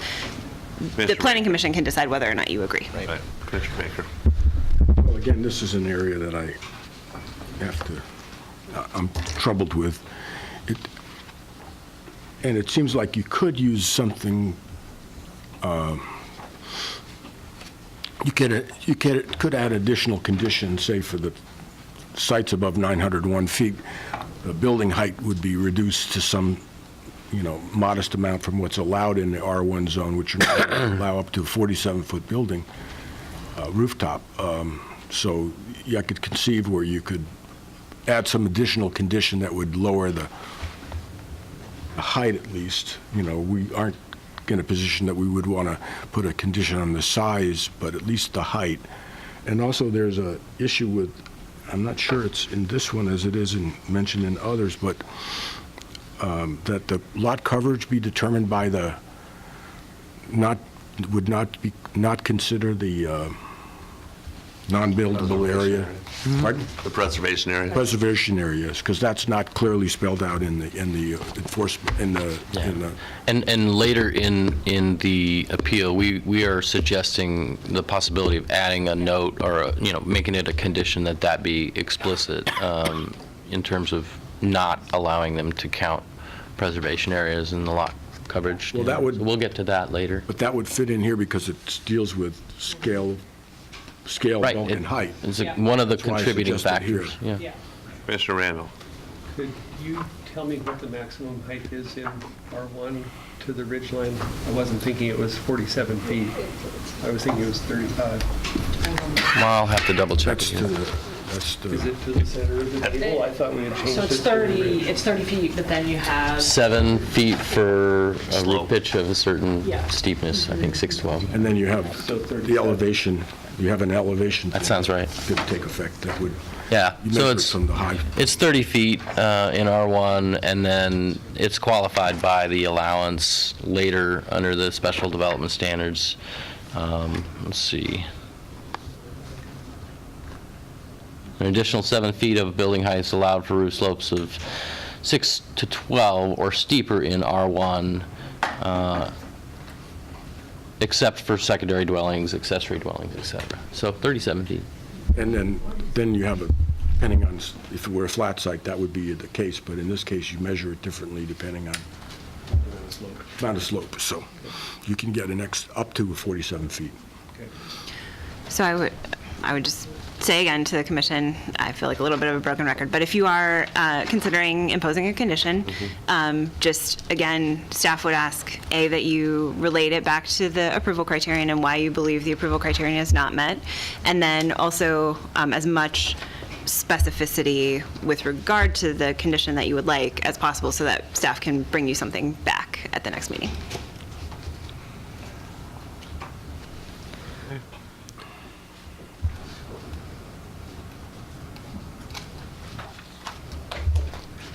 The Planning Commission can decide whether or not you agree. Right. Commissioner Baker. Well, again, this is an area that I I'm troubled with. And it seems like you could use something, you could add additional conditions, say for the sites above 901 feet, the building height would be reduced to some, modest amount from what's allowed in the R1 zone, which would allow up to a 47-foot building rooftop. So yeah, I could conceive where you could add some additional condition that would lower the height at least. We aren't in a position that we would want to put a condition on the size, but at least the height. And also there's a issue with, I'm not sure it's in this one as it is mentioned in others, but that the lot coverage be determined by not consider the non-buildable area. Pardon? The preservation area? Preservation areas, because that's not clearly spelled out in the enforcement, in the, And later in the appeal, we are suggesting the possibility of adding a note or, making it a condition that be explicit in terms of not allowing them to count preservation areas in the lot coverage. Well, that would- We'll get to that later. but that would fit in here because it deals with scale, Right. bulk, and height. It's Yeah. one of the That's why I contributing suggested here. factors. Yeah. Yeah. Commissioner Randall? Could you tell me what the maximum height is in R1 to the ridge line? I wasn't thinking it was 47 feet. I was thinking it was 35. Well, I'll have to double check. That's it, to yeah. that's Is the, it to the center of the table? I thought we had changed it. So it's to the 30, ridge. it's 30 feet, but then you have, 7 feet for a roof Slope. pitch of a certain Yeah. steepness, I think 612. and then you have So 37. the elevation, you have an elevation. That thing sounds right. Could take effect, that would, Yeah, you so measure it it's, from the high. it's 30 feet in R1, and then it's qualified by the allowance later under the special development standards. Let's see. An additional 7 feet of building height is allowed for roof slopes of 6 to 12 or steeper in R1, except for secondary dwellings, accessory dwellings, et cetera. So 37 feet. And then you have depending on, if it were a flat site, that would be the case, but in this case, you measure it differently depending on amount of slope, so you can get up to 47 feet. So I would just say again to the commission, I feel like a little bit of a broken record, but if you are considering imposing a condition, just again, staff would ask, A, that you relate it back to the approval criterion and why you believe the approval criterion is not met, and then also as much specificity with regard to the condition that you would like as possible so that staff can bring you something back at the next meeting.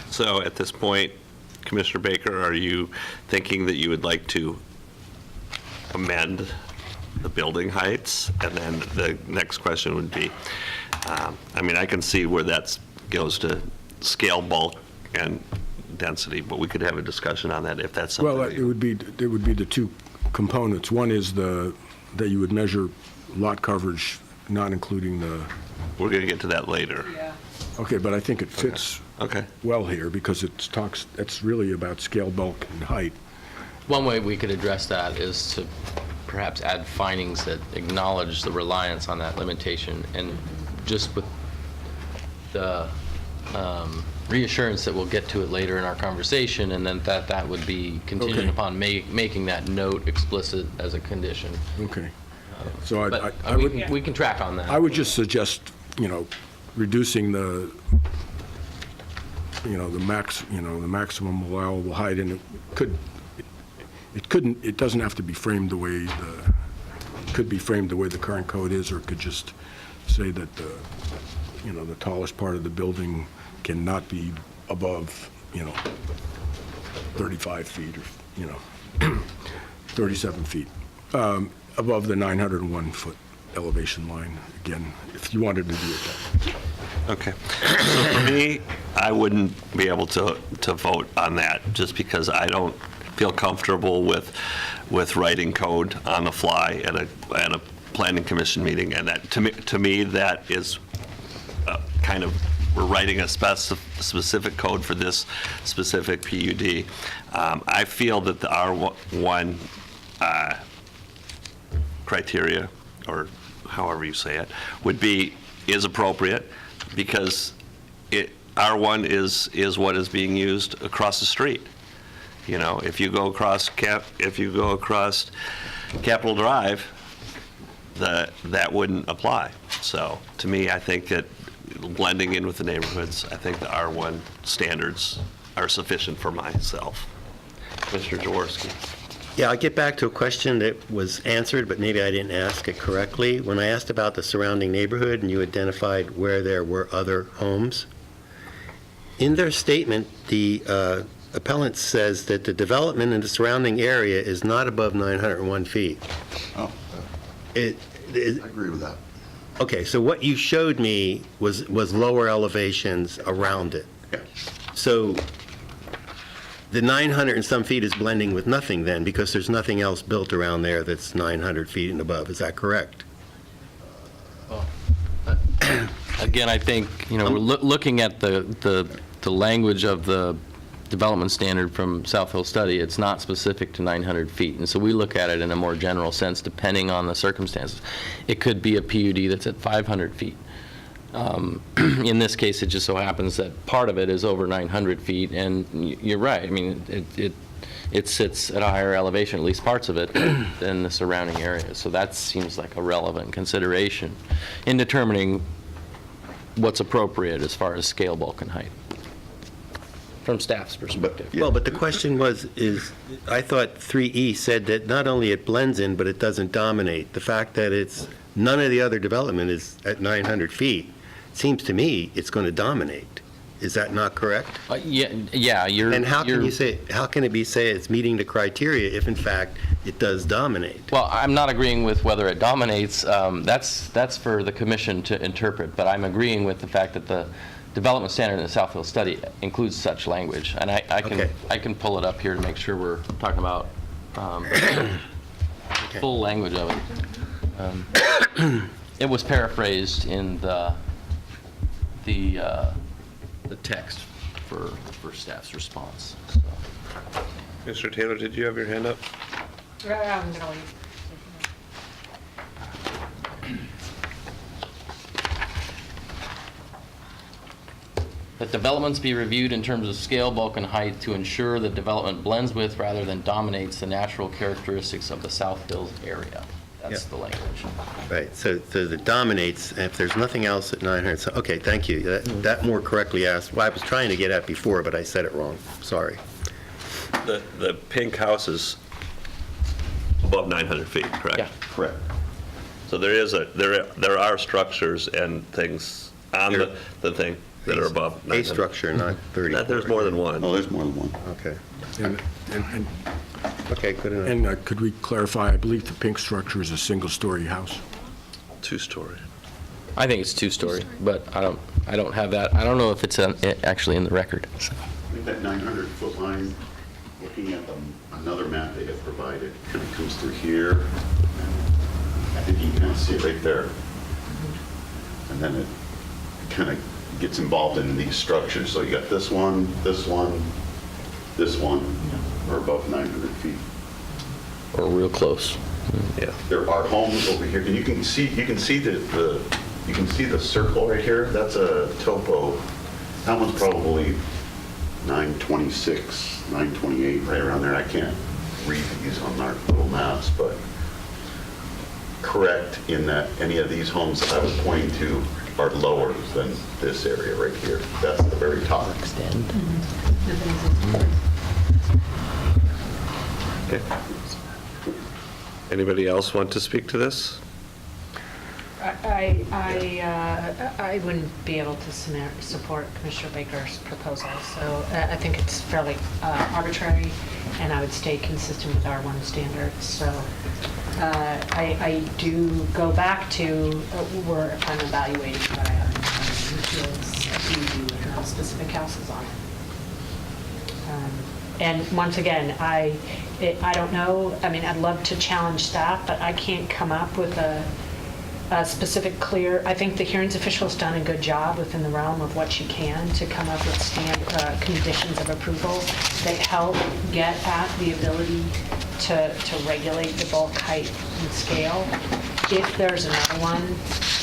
So at this point, Commissioner Baker, are you thinking that you would like to amend the building heights? And then the next question would be, I can see where that goes to scale, bulk, and density, but we could have a discussion on that if that's something. Well, it would be the two components. One is that you would measure lot coverage, not including the, We're going to get to that later. okay, but I think it fits Okay. well here because it's really about scale, bulk, and height. One way we could address that is to perhaps add findings that acknowledge the reliance on that limitation, and just with the reassurance that we'll get to it later in our conversation, and then that would be contingent Okay. upon making that note explicit as a condition. Okay. So But I would, we can track on that. I would just suggest, reducing the maximum allowable height, and it doesn't have to be framed the way it could be framed the way the current code is, or it could just say that the tallest part of the building cannot be above, 35 feet or, 37 feet, above the 901-foot elevation line, again, if you wanted to do it that way. Okay. So for me, I wouldn't be able to vote on that, just because I don't feel comfortable with writing code on the fly at a planning commission meeting, and that, to me, that is kind of, we're writing a specific code for this specific PUD. I feel that the R1 criteria, or however you say it, is appropriate, because R1 is what is being used across the street. If you go across Capitol Drive, that wouldn't apply. So to me, I think that blending in with the neighborhoods, I think the R1 standards are sufficient for myself. Mr. Jaworski. Yeah, I'll get back to a question that was answered, but maybe I didn't ask it correctly. When I asked about the surrounding neighborhood and you identified where there were other homes, in their statement, the appellant says that the development in the surrounding area is not above 901 feet. Oh, It, I agree with that. okay, so what you showed me was lower elevations around it. Yeah. So the 900 and some feet is blending with nothing then, because there's nothing else built around there that's 900 feet and above. Is that correct? Again, I think, we're looking at the language of the development standard from South Hill Study. It's not specific to 900 feet, and so we look at it in a more general sense, depending on the circumstances. It could be a PUD that's at 500 feet. In this case, it just so happens that part of it is over 900 feet, and you're right. I mean, it sits at a higher elevation, at least parts of it, than the surrounding area. So that seems like a relevant consideration in determining what's appropriate as far as scale, bulk, and height, from staff's perspective. Well, but the question is, I thought 3E said that not only it blends in, but it doesn't dominate. The fact that none of the other development is at 900 feet, seems to me it's going to dominate. Is that not correct? Yeah, you're... And how can it say it's meeting the criteria if in fact it does dominate? Well, I'm not agreeing with whether it dominates. That's for the commission to interpret, but I'm agreeing with the fact that the development standard in the South Hill Study includes such language. And I can pull it up here to make sure we're talking about full language of it. It was paraphrased in the text for staff's response. So. Mr. Taylor, did you have your hand up? I'm gonna leave. That developments be reviewed in terms of scale, bulk, and height to ensure that development blends with rather than dominates the natural characteristics of the South Hills area. That's the language. Right, so it dominates, and if there's nothing else at 900, so, okay, thank you. That more correctly asked, well, I was trying to get at before, but I said it wrong, sorry. The pink house is above 900 feet, correct? Yeah. Correct. So there are structures and things on the thing that are above 900. A structure, not 30. There's more than one. Oh, there's more than one. Okay, And okay, good enough. could we clarify, I believe the pink structure is a single-story house? Two-story. I think it's two-story, but I don't have that. I don't know if it's actually in the record. So. I think that 900-foot line, looking at another map they have provided, kind of comes through here. I think you can kind of see it right there. And then it kind of gets involved in these structures. So you got this one, this one, this one, are above 900 feet. Or real close. Yeah. There are homes over here, and you can see the circle right here. That's a topo. That one's probably 926, 928, right around there. I can't read these on our little maps, but correct in that any of these homes that I was pointing to are lower than this area right here. That's the very top. Okay. Anybody else want to speak to this? I wouldn't be able to support Commissioner Baker's proposal, so I think it's fairly arbitrary, and I would stay consistent with R1 standards. So I do go back to where I'm evaluating what I have, which is a PUD with no specific houses on it. And once again, I don't know, I mean, I'd love to challenge staff, but I can't come up with a specific clear, I think the hearings official has done a good job within the realm of what she can to come up with conditions of approval that help get at the ability to regulate the bulk, height, and scale. If there's another one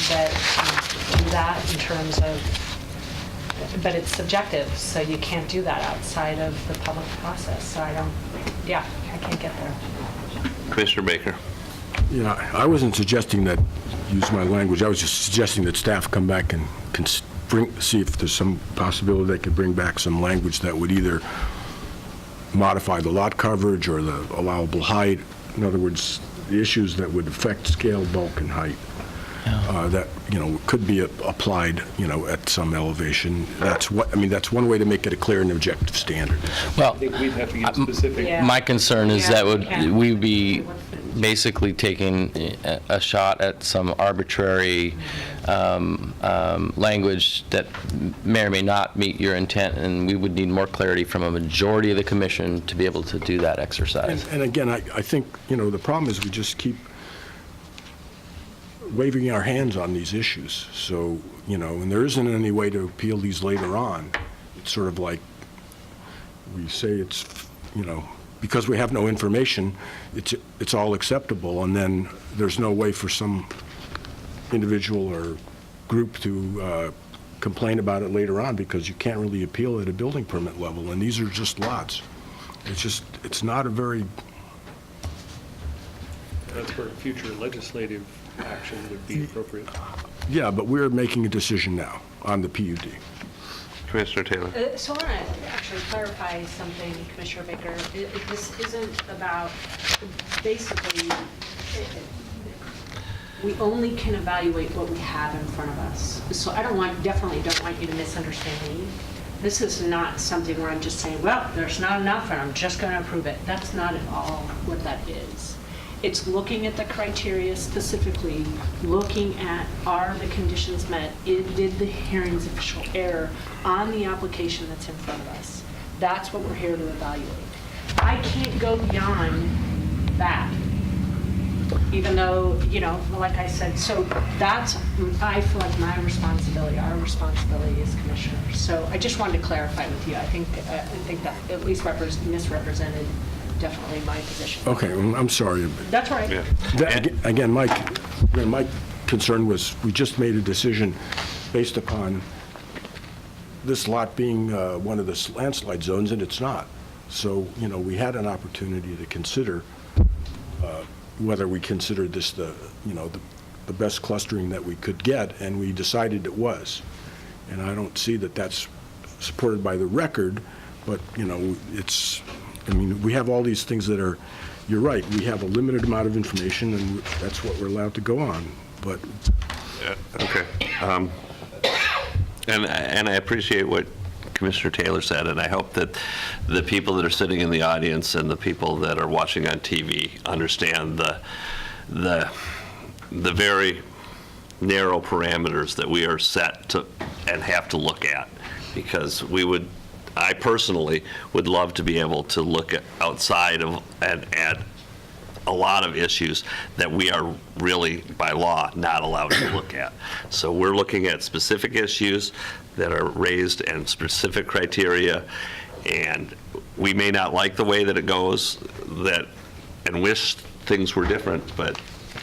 that can do that in terms of, but it's subjective, so you can't do that outside of the public process. So I can't get there. Commissioner Baker. Yeah, I wasn't suggesting that, use my language, I was just suggesting that staff come back and see if there's some possibility they could bring back some language that would either modify the lot coverage or the allowable height. In other words, the issues that would affect scale, bulk, and height. That, could be applied, at some elevation. That's one way to make it a clear and objective standard. Well, I think we'd have to get specific. Yeah. my concern is Yeah, that we can. we'd be basically taking a shot at some arbitrary language that may or may not meet your intent, and we would need more clarity from a majority of the commission to be able to do that exercise. And again, I think, the problem is we just keep waving our hands on these issues. So, and there isn't any way to appeal these later on. It's sort of like we say it's, because we have no information, it's all acceptable, and then there's no way for some individual or group to complain about it later on, because you can't really appeal at a building permit level, and these are just lots. It's not a very... That's where future legislative action would be appropriate. Yeah, but we're making a decision now on the PUD. Commissioner Taylor. So I want to actually clarify something, Commissioner Baker. This isn't about, basically, we only can evaluate what we have in front of us. So I definitely don't want you to misunderstand me. This is not something where I'm just saying, well, there's not enough and I'm just going to approve it. That's not at all what that is. It's looking at the criteria specifically, looking at, are the conditions met? Did the hearings official err on the application that's in front of us? That's what we're here to evaluate. I can't go beyond that, even though, like I said, so that's, I feel like my responsibility, our responsibility as commissioners. So I just wanted to clarify with you. I think that at least misrepresented definitely my position. Okay, well, I'm sorry. That's all right. Yeah. Again, my concern was we just made a decision based upon this lot being one of the landslide zones, and it's not. So, we had an opportunity to consider whether we considered this the best clustering that we could get, and we decided it was. And I don't see that that's supported by the record, but, we have all these things that are, you're right, we have a limited amount of information, and that's what we're allowed to go on, but... Okay. And I appreciate what Commissioner Taylor said, and I hope that the people that are sitting in the audience and the people that are watching on TV understand the very narrow parameters that we are set to and have to look at, because I personally would love to be able to look at outside of and at a lot of issues that we are really by law not allowed to look at. So we're looking at specific issues that are raised and specific criteria, and we may not like the way that it goes and wish things were different, but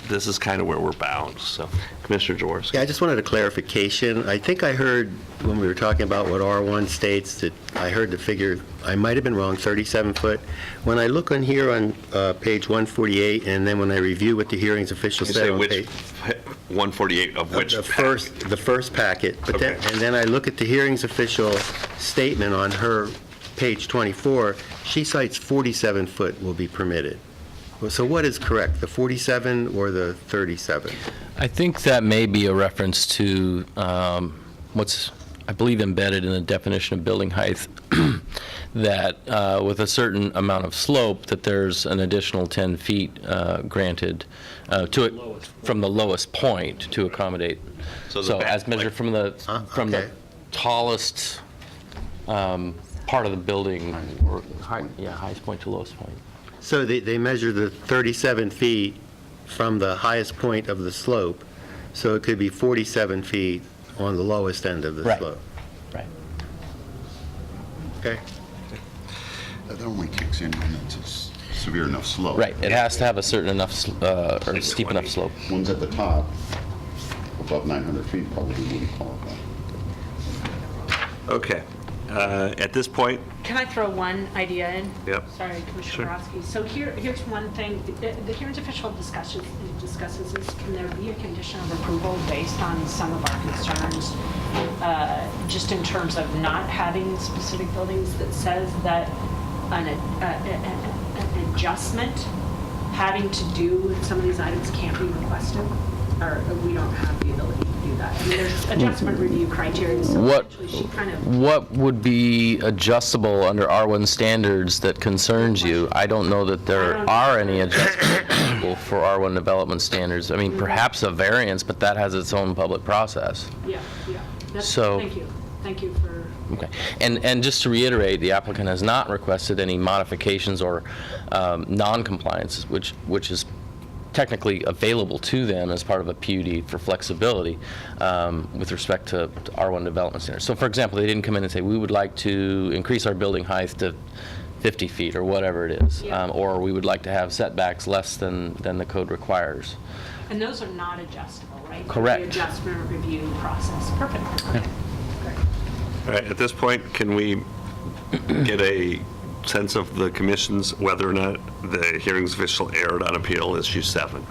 this is kind of where we're bound. So, Commissioner Jaworski. Yeah, I just wanted a clarification. I think I heard when we were talking about what R1 states that I heard the figure, I might have been wrong, 37 foot. When I look on here on page 148, and then when I review what the hearings official You said say on which page... 148 of which the packet? first packet. But Okay. then I look at the hearings official statement on her page 24. She cites 47 foot will be permitted. So what is correct, the 47 or the 37? I think that may be a reference to what's, I believe, embedded in the definition of building height, that with a certain amount of slope, that there's an additional 10 feet granted from the lowest point to accommodate. So as measured from the okay. tallest part of the building, or highest point to lowest point. So they measure the 37 feet from the highest point of the slope, so it could be 47 feet on the lowest end of the Right. slope. Right. Okay. That only kicks in when it's a severe enough slope. Right. It has to have a certain enough, or steep enough slope. Ones at the top, above 900 feet, probably wouldn't qualify. Okay. At this point, Can I throw one idea in? Yep. Sorry, Commissioner Borowski. So here's one thing. The hearings official discusses is, can there be a condition of approval based on some of our concerns, just in terms of not having specific buildings, that says that an adjustment having to do with some of these items can't be requested, or we don't have the ability do that? I mean, there's adjustment review criteria, so actually she kind of, What would be adjustable under R1 standards that concerns you? I don't know that there are any adjustments for R1 development standards. I mean, perhaps a variance, but that has its own public process. yeah. So- Thank you for, Okay. And just to reiterate, the applicant has not requested any modifications or non-compliance, which is technically available to them as part of a PUD for flexibility with respect to R1 development standards. So for example, they didn't come in and say, we would like to increase our building height to 50 feet or whatever it is, Yeah. or we would like to have setbacks less than the code requires. and those are not adjustable, right? Correct. The adjustment review process, perfect. Okay. Great. All right, at this point, can we get a sense of the commission's whether or not the hearings official erred on appeal issue 7?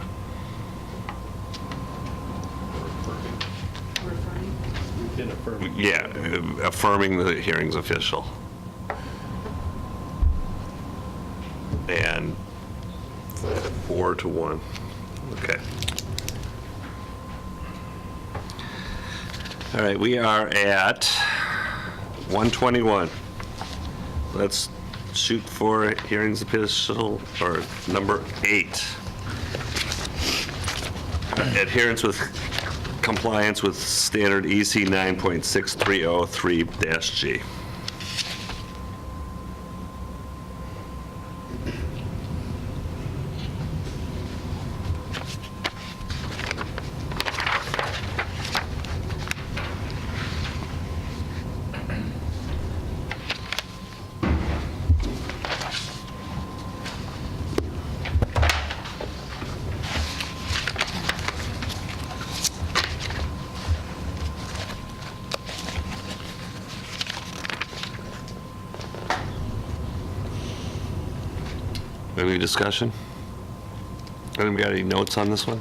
We're fine. We've been affirmed. Yeah, affirming the hearings official. And 4-1. Okay. All right, we are at 121. Let's shoot for hearings official, or number 8. Adherence with compliance with standard EC 9.6303-G. Any discussion? Anybody got any notes on this one?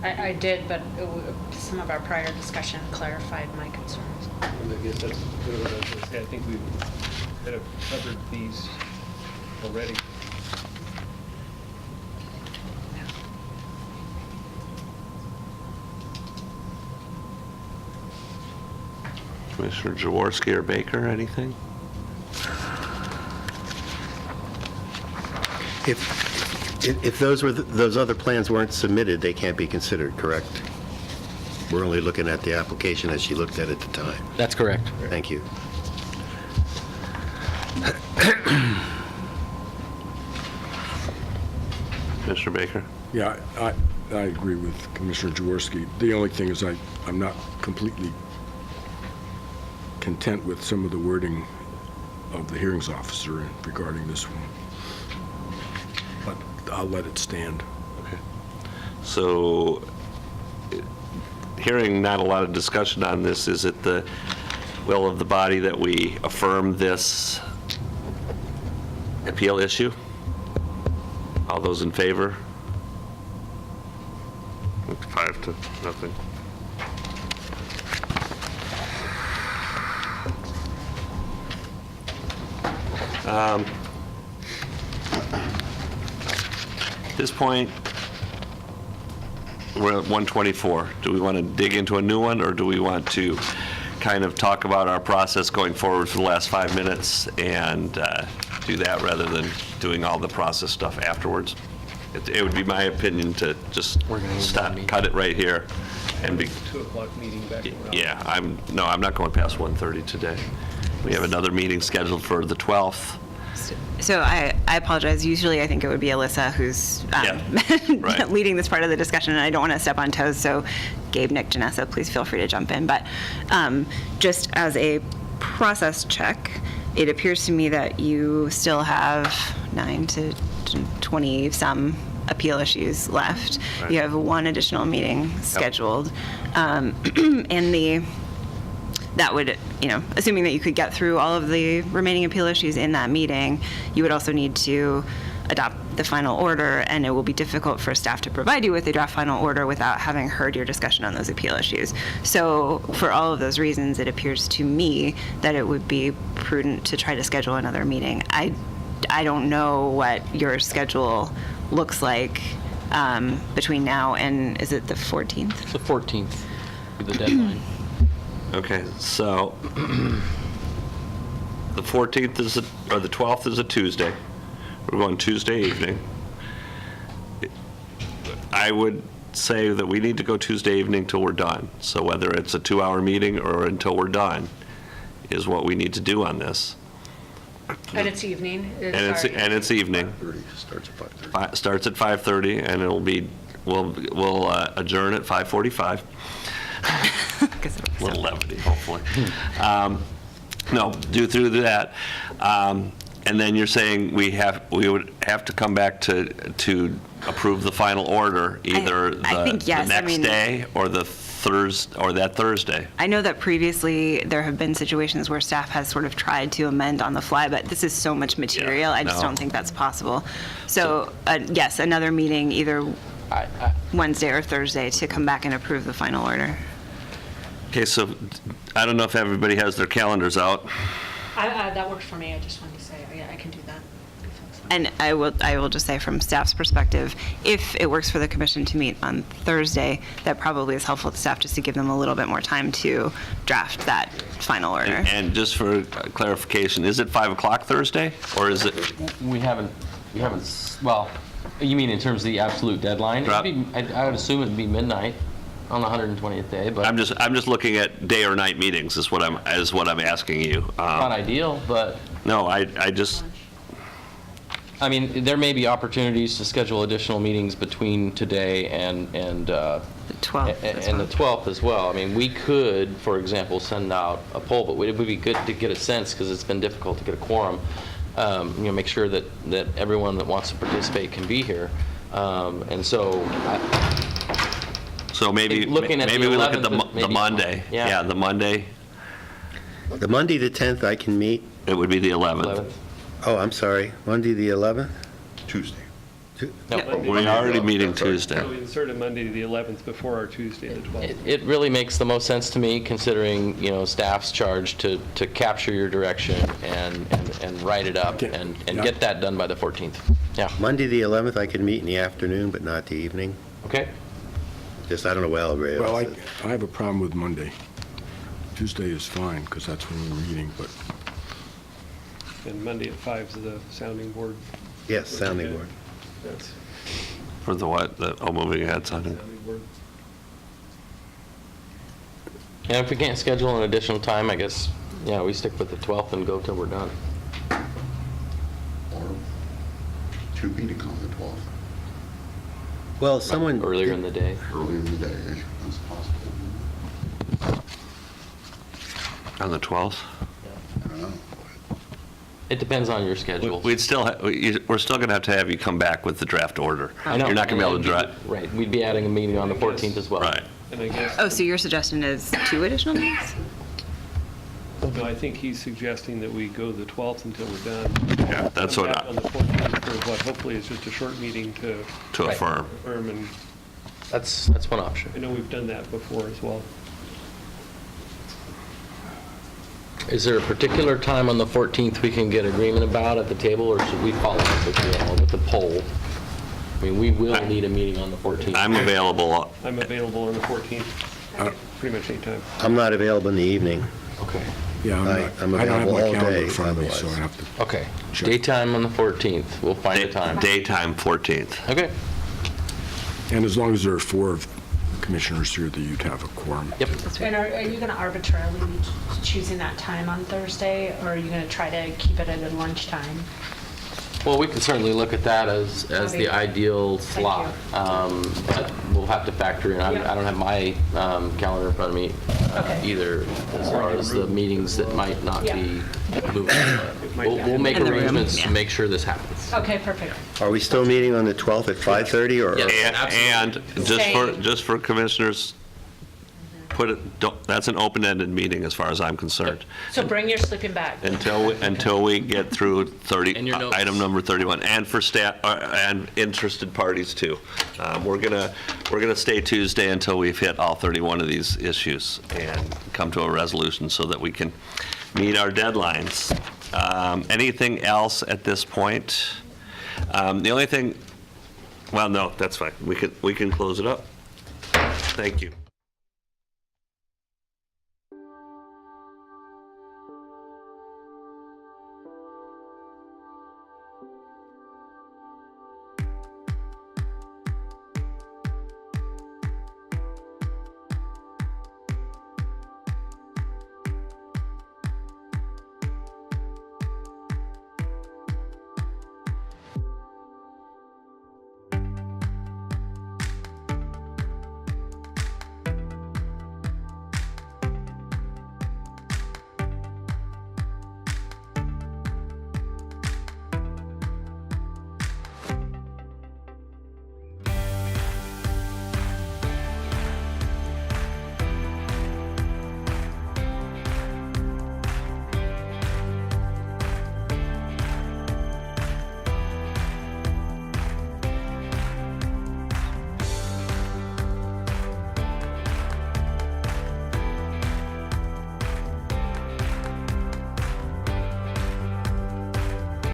I did, but some of our prior discussion clarified my concerns. And I guess that's what I was going to say. I think we've kind of covered these already. Commissioner Jaworski or Baker, anything? If those other plans weren't submitted, they can't be considered, correct? We're only looking at the application as she looked at it at the time. That's correct. Thank you. Commissioner Baker? Yeah, I agree with Commissioner Jaworski. The only thing is I'm not completely content with some of the wording of the hearings officer regarding this one. But I'll let it stand. Okay. So, hearing not a lot of discussion on this, is it the will of the body that we affirm this appeal issue? All those in favor? 5-0. At this point, we're at 124. Do we want to dig into a new one, or do we want to kind of talk about our process going forward for the last 5 minutes and do that rather than doing all the process stuff afterwards? It would be my opinion to just stop, cut it right here and be, 2 o'clock meeting back around. yeah, I'm not going past 1:30 today. We have another meeting scheduled for the 12th. So I apologize. Usually I think it would be Alyssa who's right. leading this part of the discussion, and I don't want to step on toes. So Gabe, Nick, Janessa, please feel free to jump in. But just as a process check, it appears to me that you still have 9 to 20 some appeal issues left. Right. You have one additional meeting scheduled. And that would, assuming that you could get through all of the remaining appeal issues in that meeting, you would also need to adopt the final order, and it will be difficult for staff to provide you with a draft final order without having heard your discussion on those appeal issues. So for all of those reasons, it appears to me that it would be prudent to try to schedule another meeting. I don't know what your schedule looks like between now and, is it the 14th? The 14th, be the deadline. Okay, so the 14th is, or the 12th is a Tuesday. We're going Tuesday evening. I would say that we need to go Tuesday evening till we're done. So whether it's a 2-hour meeting or until we're done is what we need to do on this. And it's evening? And it's evening. 30 starts at 5:30. Starts at 5:30, and we'll adjourn at 5:45. A little levity, hopefully. No, do through that. And then you're saying we would have to come back to approve the final order, either I think yes. the I next mean, day or the that Thursday. I know that previously there have been situations where staff has sort of tried to amend on the fly, but this is so much material, I just no. don't think that's possible. So, yes, another meeting either Wednesday or Thursday to come back and approve the final order. Okay, so I don't know if everybody has their calendars out. That works for me. I just wanted to say, yeah, I can do that. And I will just say from staff's perspective, if it works for the commission to meet on Thursday, that probably is helpful to staff just to give them a little bit more time to draft that final order. And just for clarification, is it 5 o'clock Thursday, or is it? We haven't, well, you mean in terms of the absolute deadline? Drop. I would assume it'd be midnight on the 120th day, but I'm just looking at day or night meetings is what I'm asking you. not ideal, but, No, I just, I mean, there may be opportunities to schedule additional meetings between today and The 12th as and well. the 12th as well. I mean, we could, for example, send out a poll, but it would be good to get a sense, because it's been difficult to get a quorum, make sure that everyone that wants to participate can be here. And so, so maybe Looking at maybe the we look at 11th, the maybe- Monday. yeah. The Monday, The Monday, the 10th, I can meet. it would be the 11th. 11th. Oh, I'm sorry, Monday, the 11th? Tuesday. No, We're already meeting So Tuesday. we inserted Monday the 11th before our Tuesday the 12th. It really makes the most sense to me, considering, staff's charge to capture your direction and write it up and Yeah. get that done by the 14th. Yeah, Monday, the 11th, I can meet in the afternoon, but not the evening. okay? Just, I don't know what everybody Well, else is. I have a problem with Monday. Tuesday is fine, because that's when we're meeting, but And Monday at 5 is the sounding board. Yes, sounding board. That's For the what? Moving ahead, Sunday. sounding board. And if we can't schedule an additional time, I guess, we stick with the 12th and go till we're done. Or 2 meetings on the 12th, Well, someone. Earlier in the day. early in the day, as possible. On the 12th? I don't know. It depends on your schedule. We're still going to have you come back with the draft order. I know. You're not going to be able to draft. Right, we'd be adding a meeting on the 14th as well. Right. And I guess, Oh, so your suggestion is 2 additional meetings? no, I think he's suggesting that we go the 12th until we're done. Yeah, that's Come what back on the 14th for what hopefully is just a short meeting to to Right. affirm. affirm, and That's one option. I know we've done that before as well. Is there a particular time on the 14th we can get agreement about at the table, or should we follow up with the poll? I mean, we will need a meeting on the 14th. I'm available. I'm available on the 14th, pretty much anytime. I'm not available in the evening. Okay. yeah, I'm I don't have available my all calendar day in front of me, so I otherwise. have to. Okay. Sure. Daytime on the 14th. We'll find a time. Daytime 14th. Okay. And as long as there are 4 of commissioners here, that you'd have a quorum. Yep. And are you going to arbitrarily be choosing that time on Thursday, or are you going to try to keep it at a lunchtime? Well, we can certainly look at that as the ideal Thank slot. But we'll have to factor in, I Yeah. don't have my calendar in front of me Okay. either, as far as the meetings that might not Yeah. be moved. We'll make In the room, arrangements to yeah. make sure this happens. Okay, perfect. Are we still meeting on the 12th at 5:30, or? Yes. And just for commissioners' that's an open-ended meeting as far as I'm concerned. So bring your sleeping bag. Until we get through 30, And your notes. item number 31, and for staff, and interested parties too. We're gonna stay Tuesday until we've hit all 31 of these issues and come to a resolution so that we can meet our deadlines. Anything else at this point? The only thing, well, no, that's fine. We can close it up. Thank you.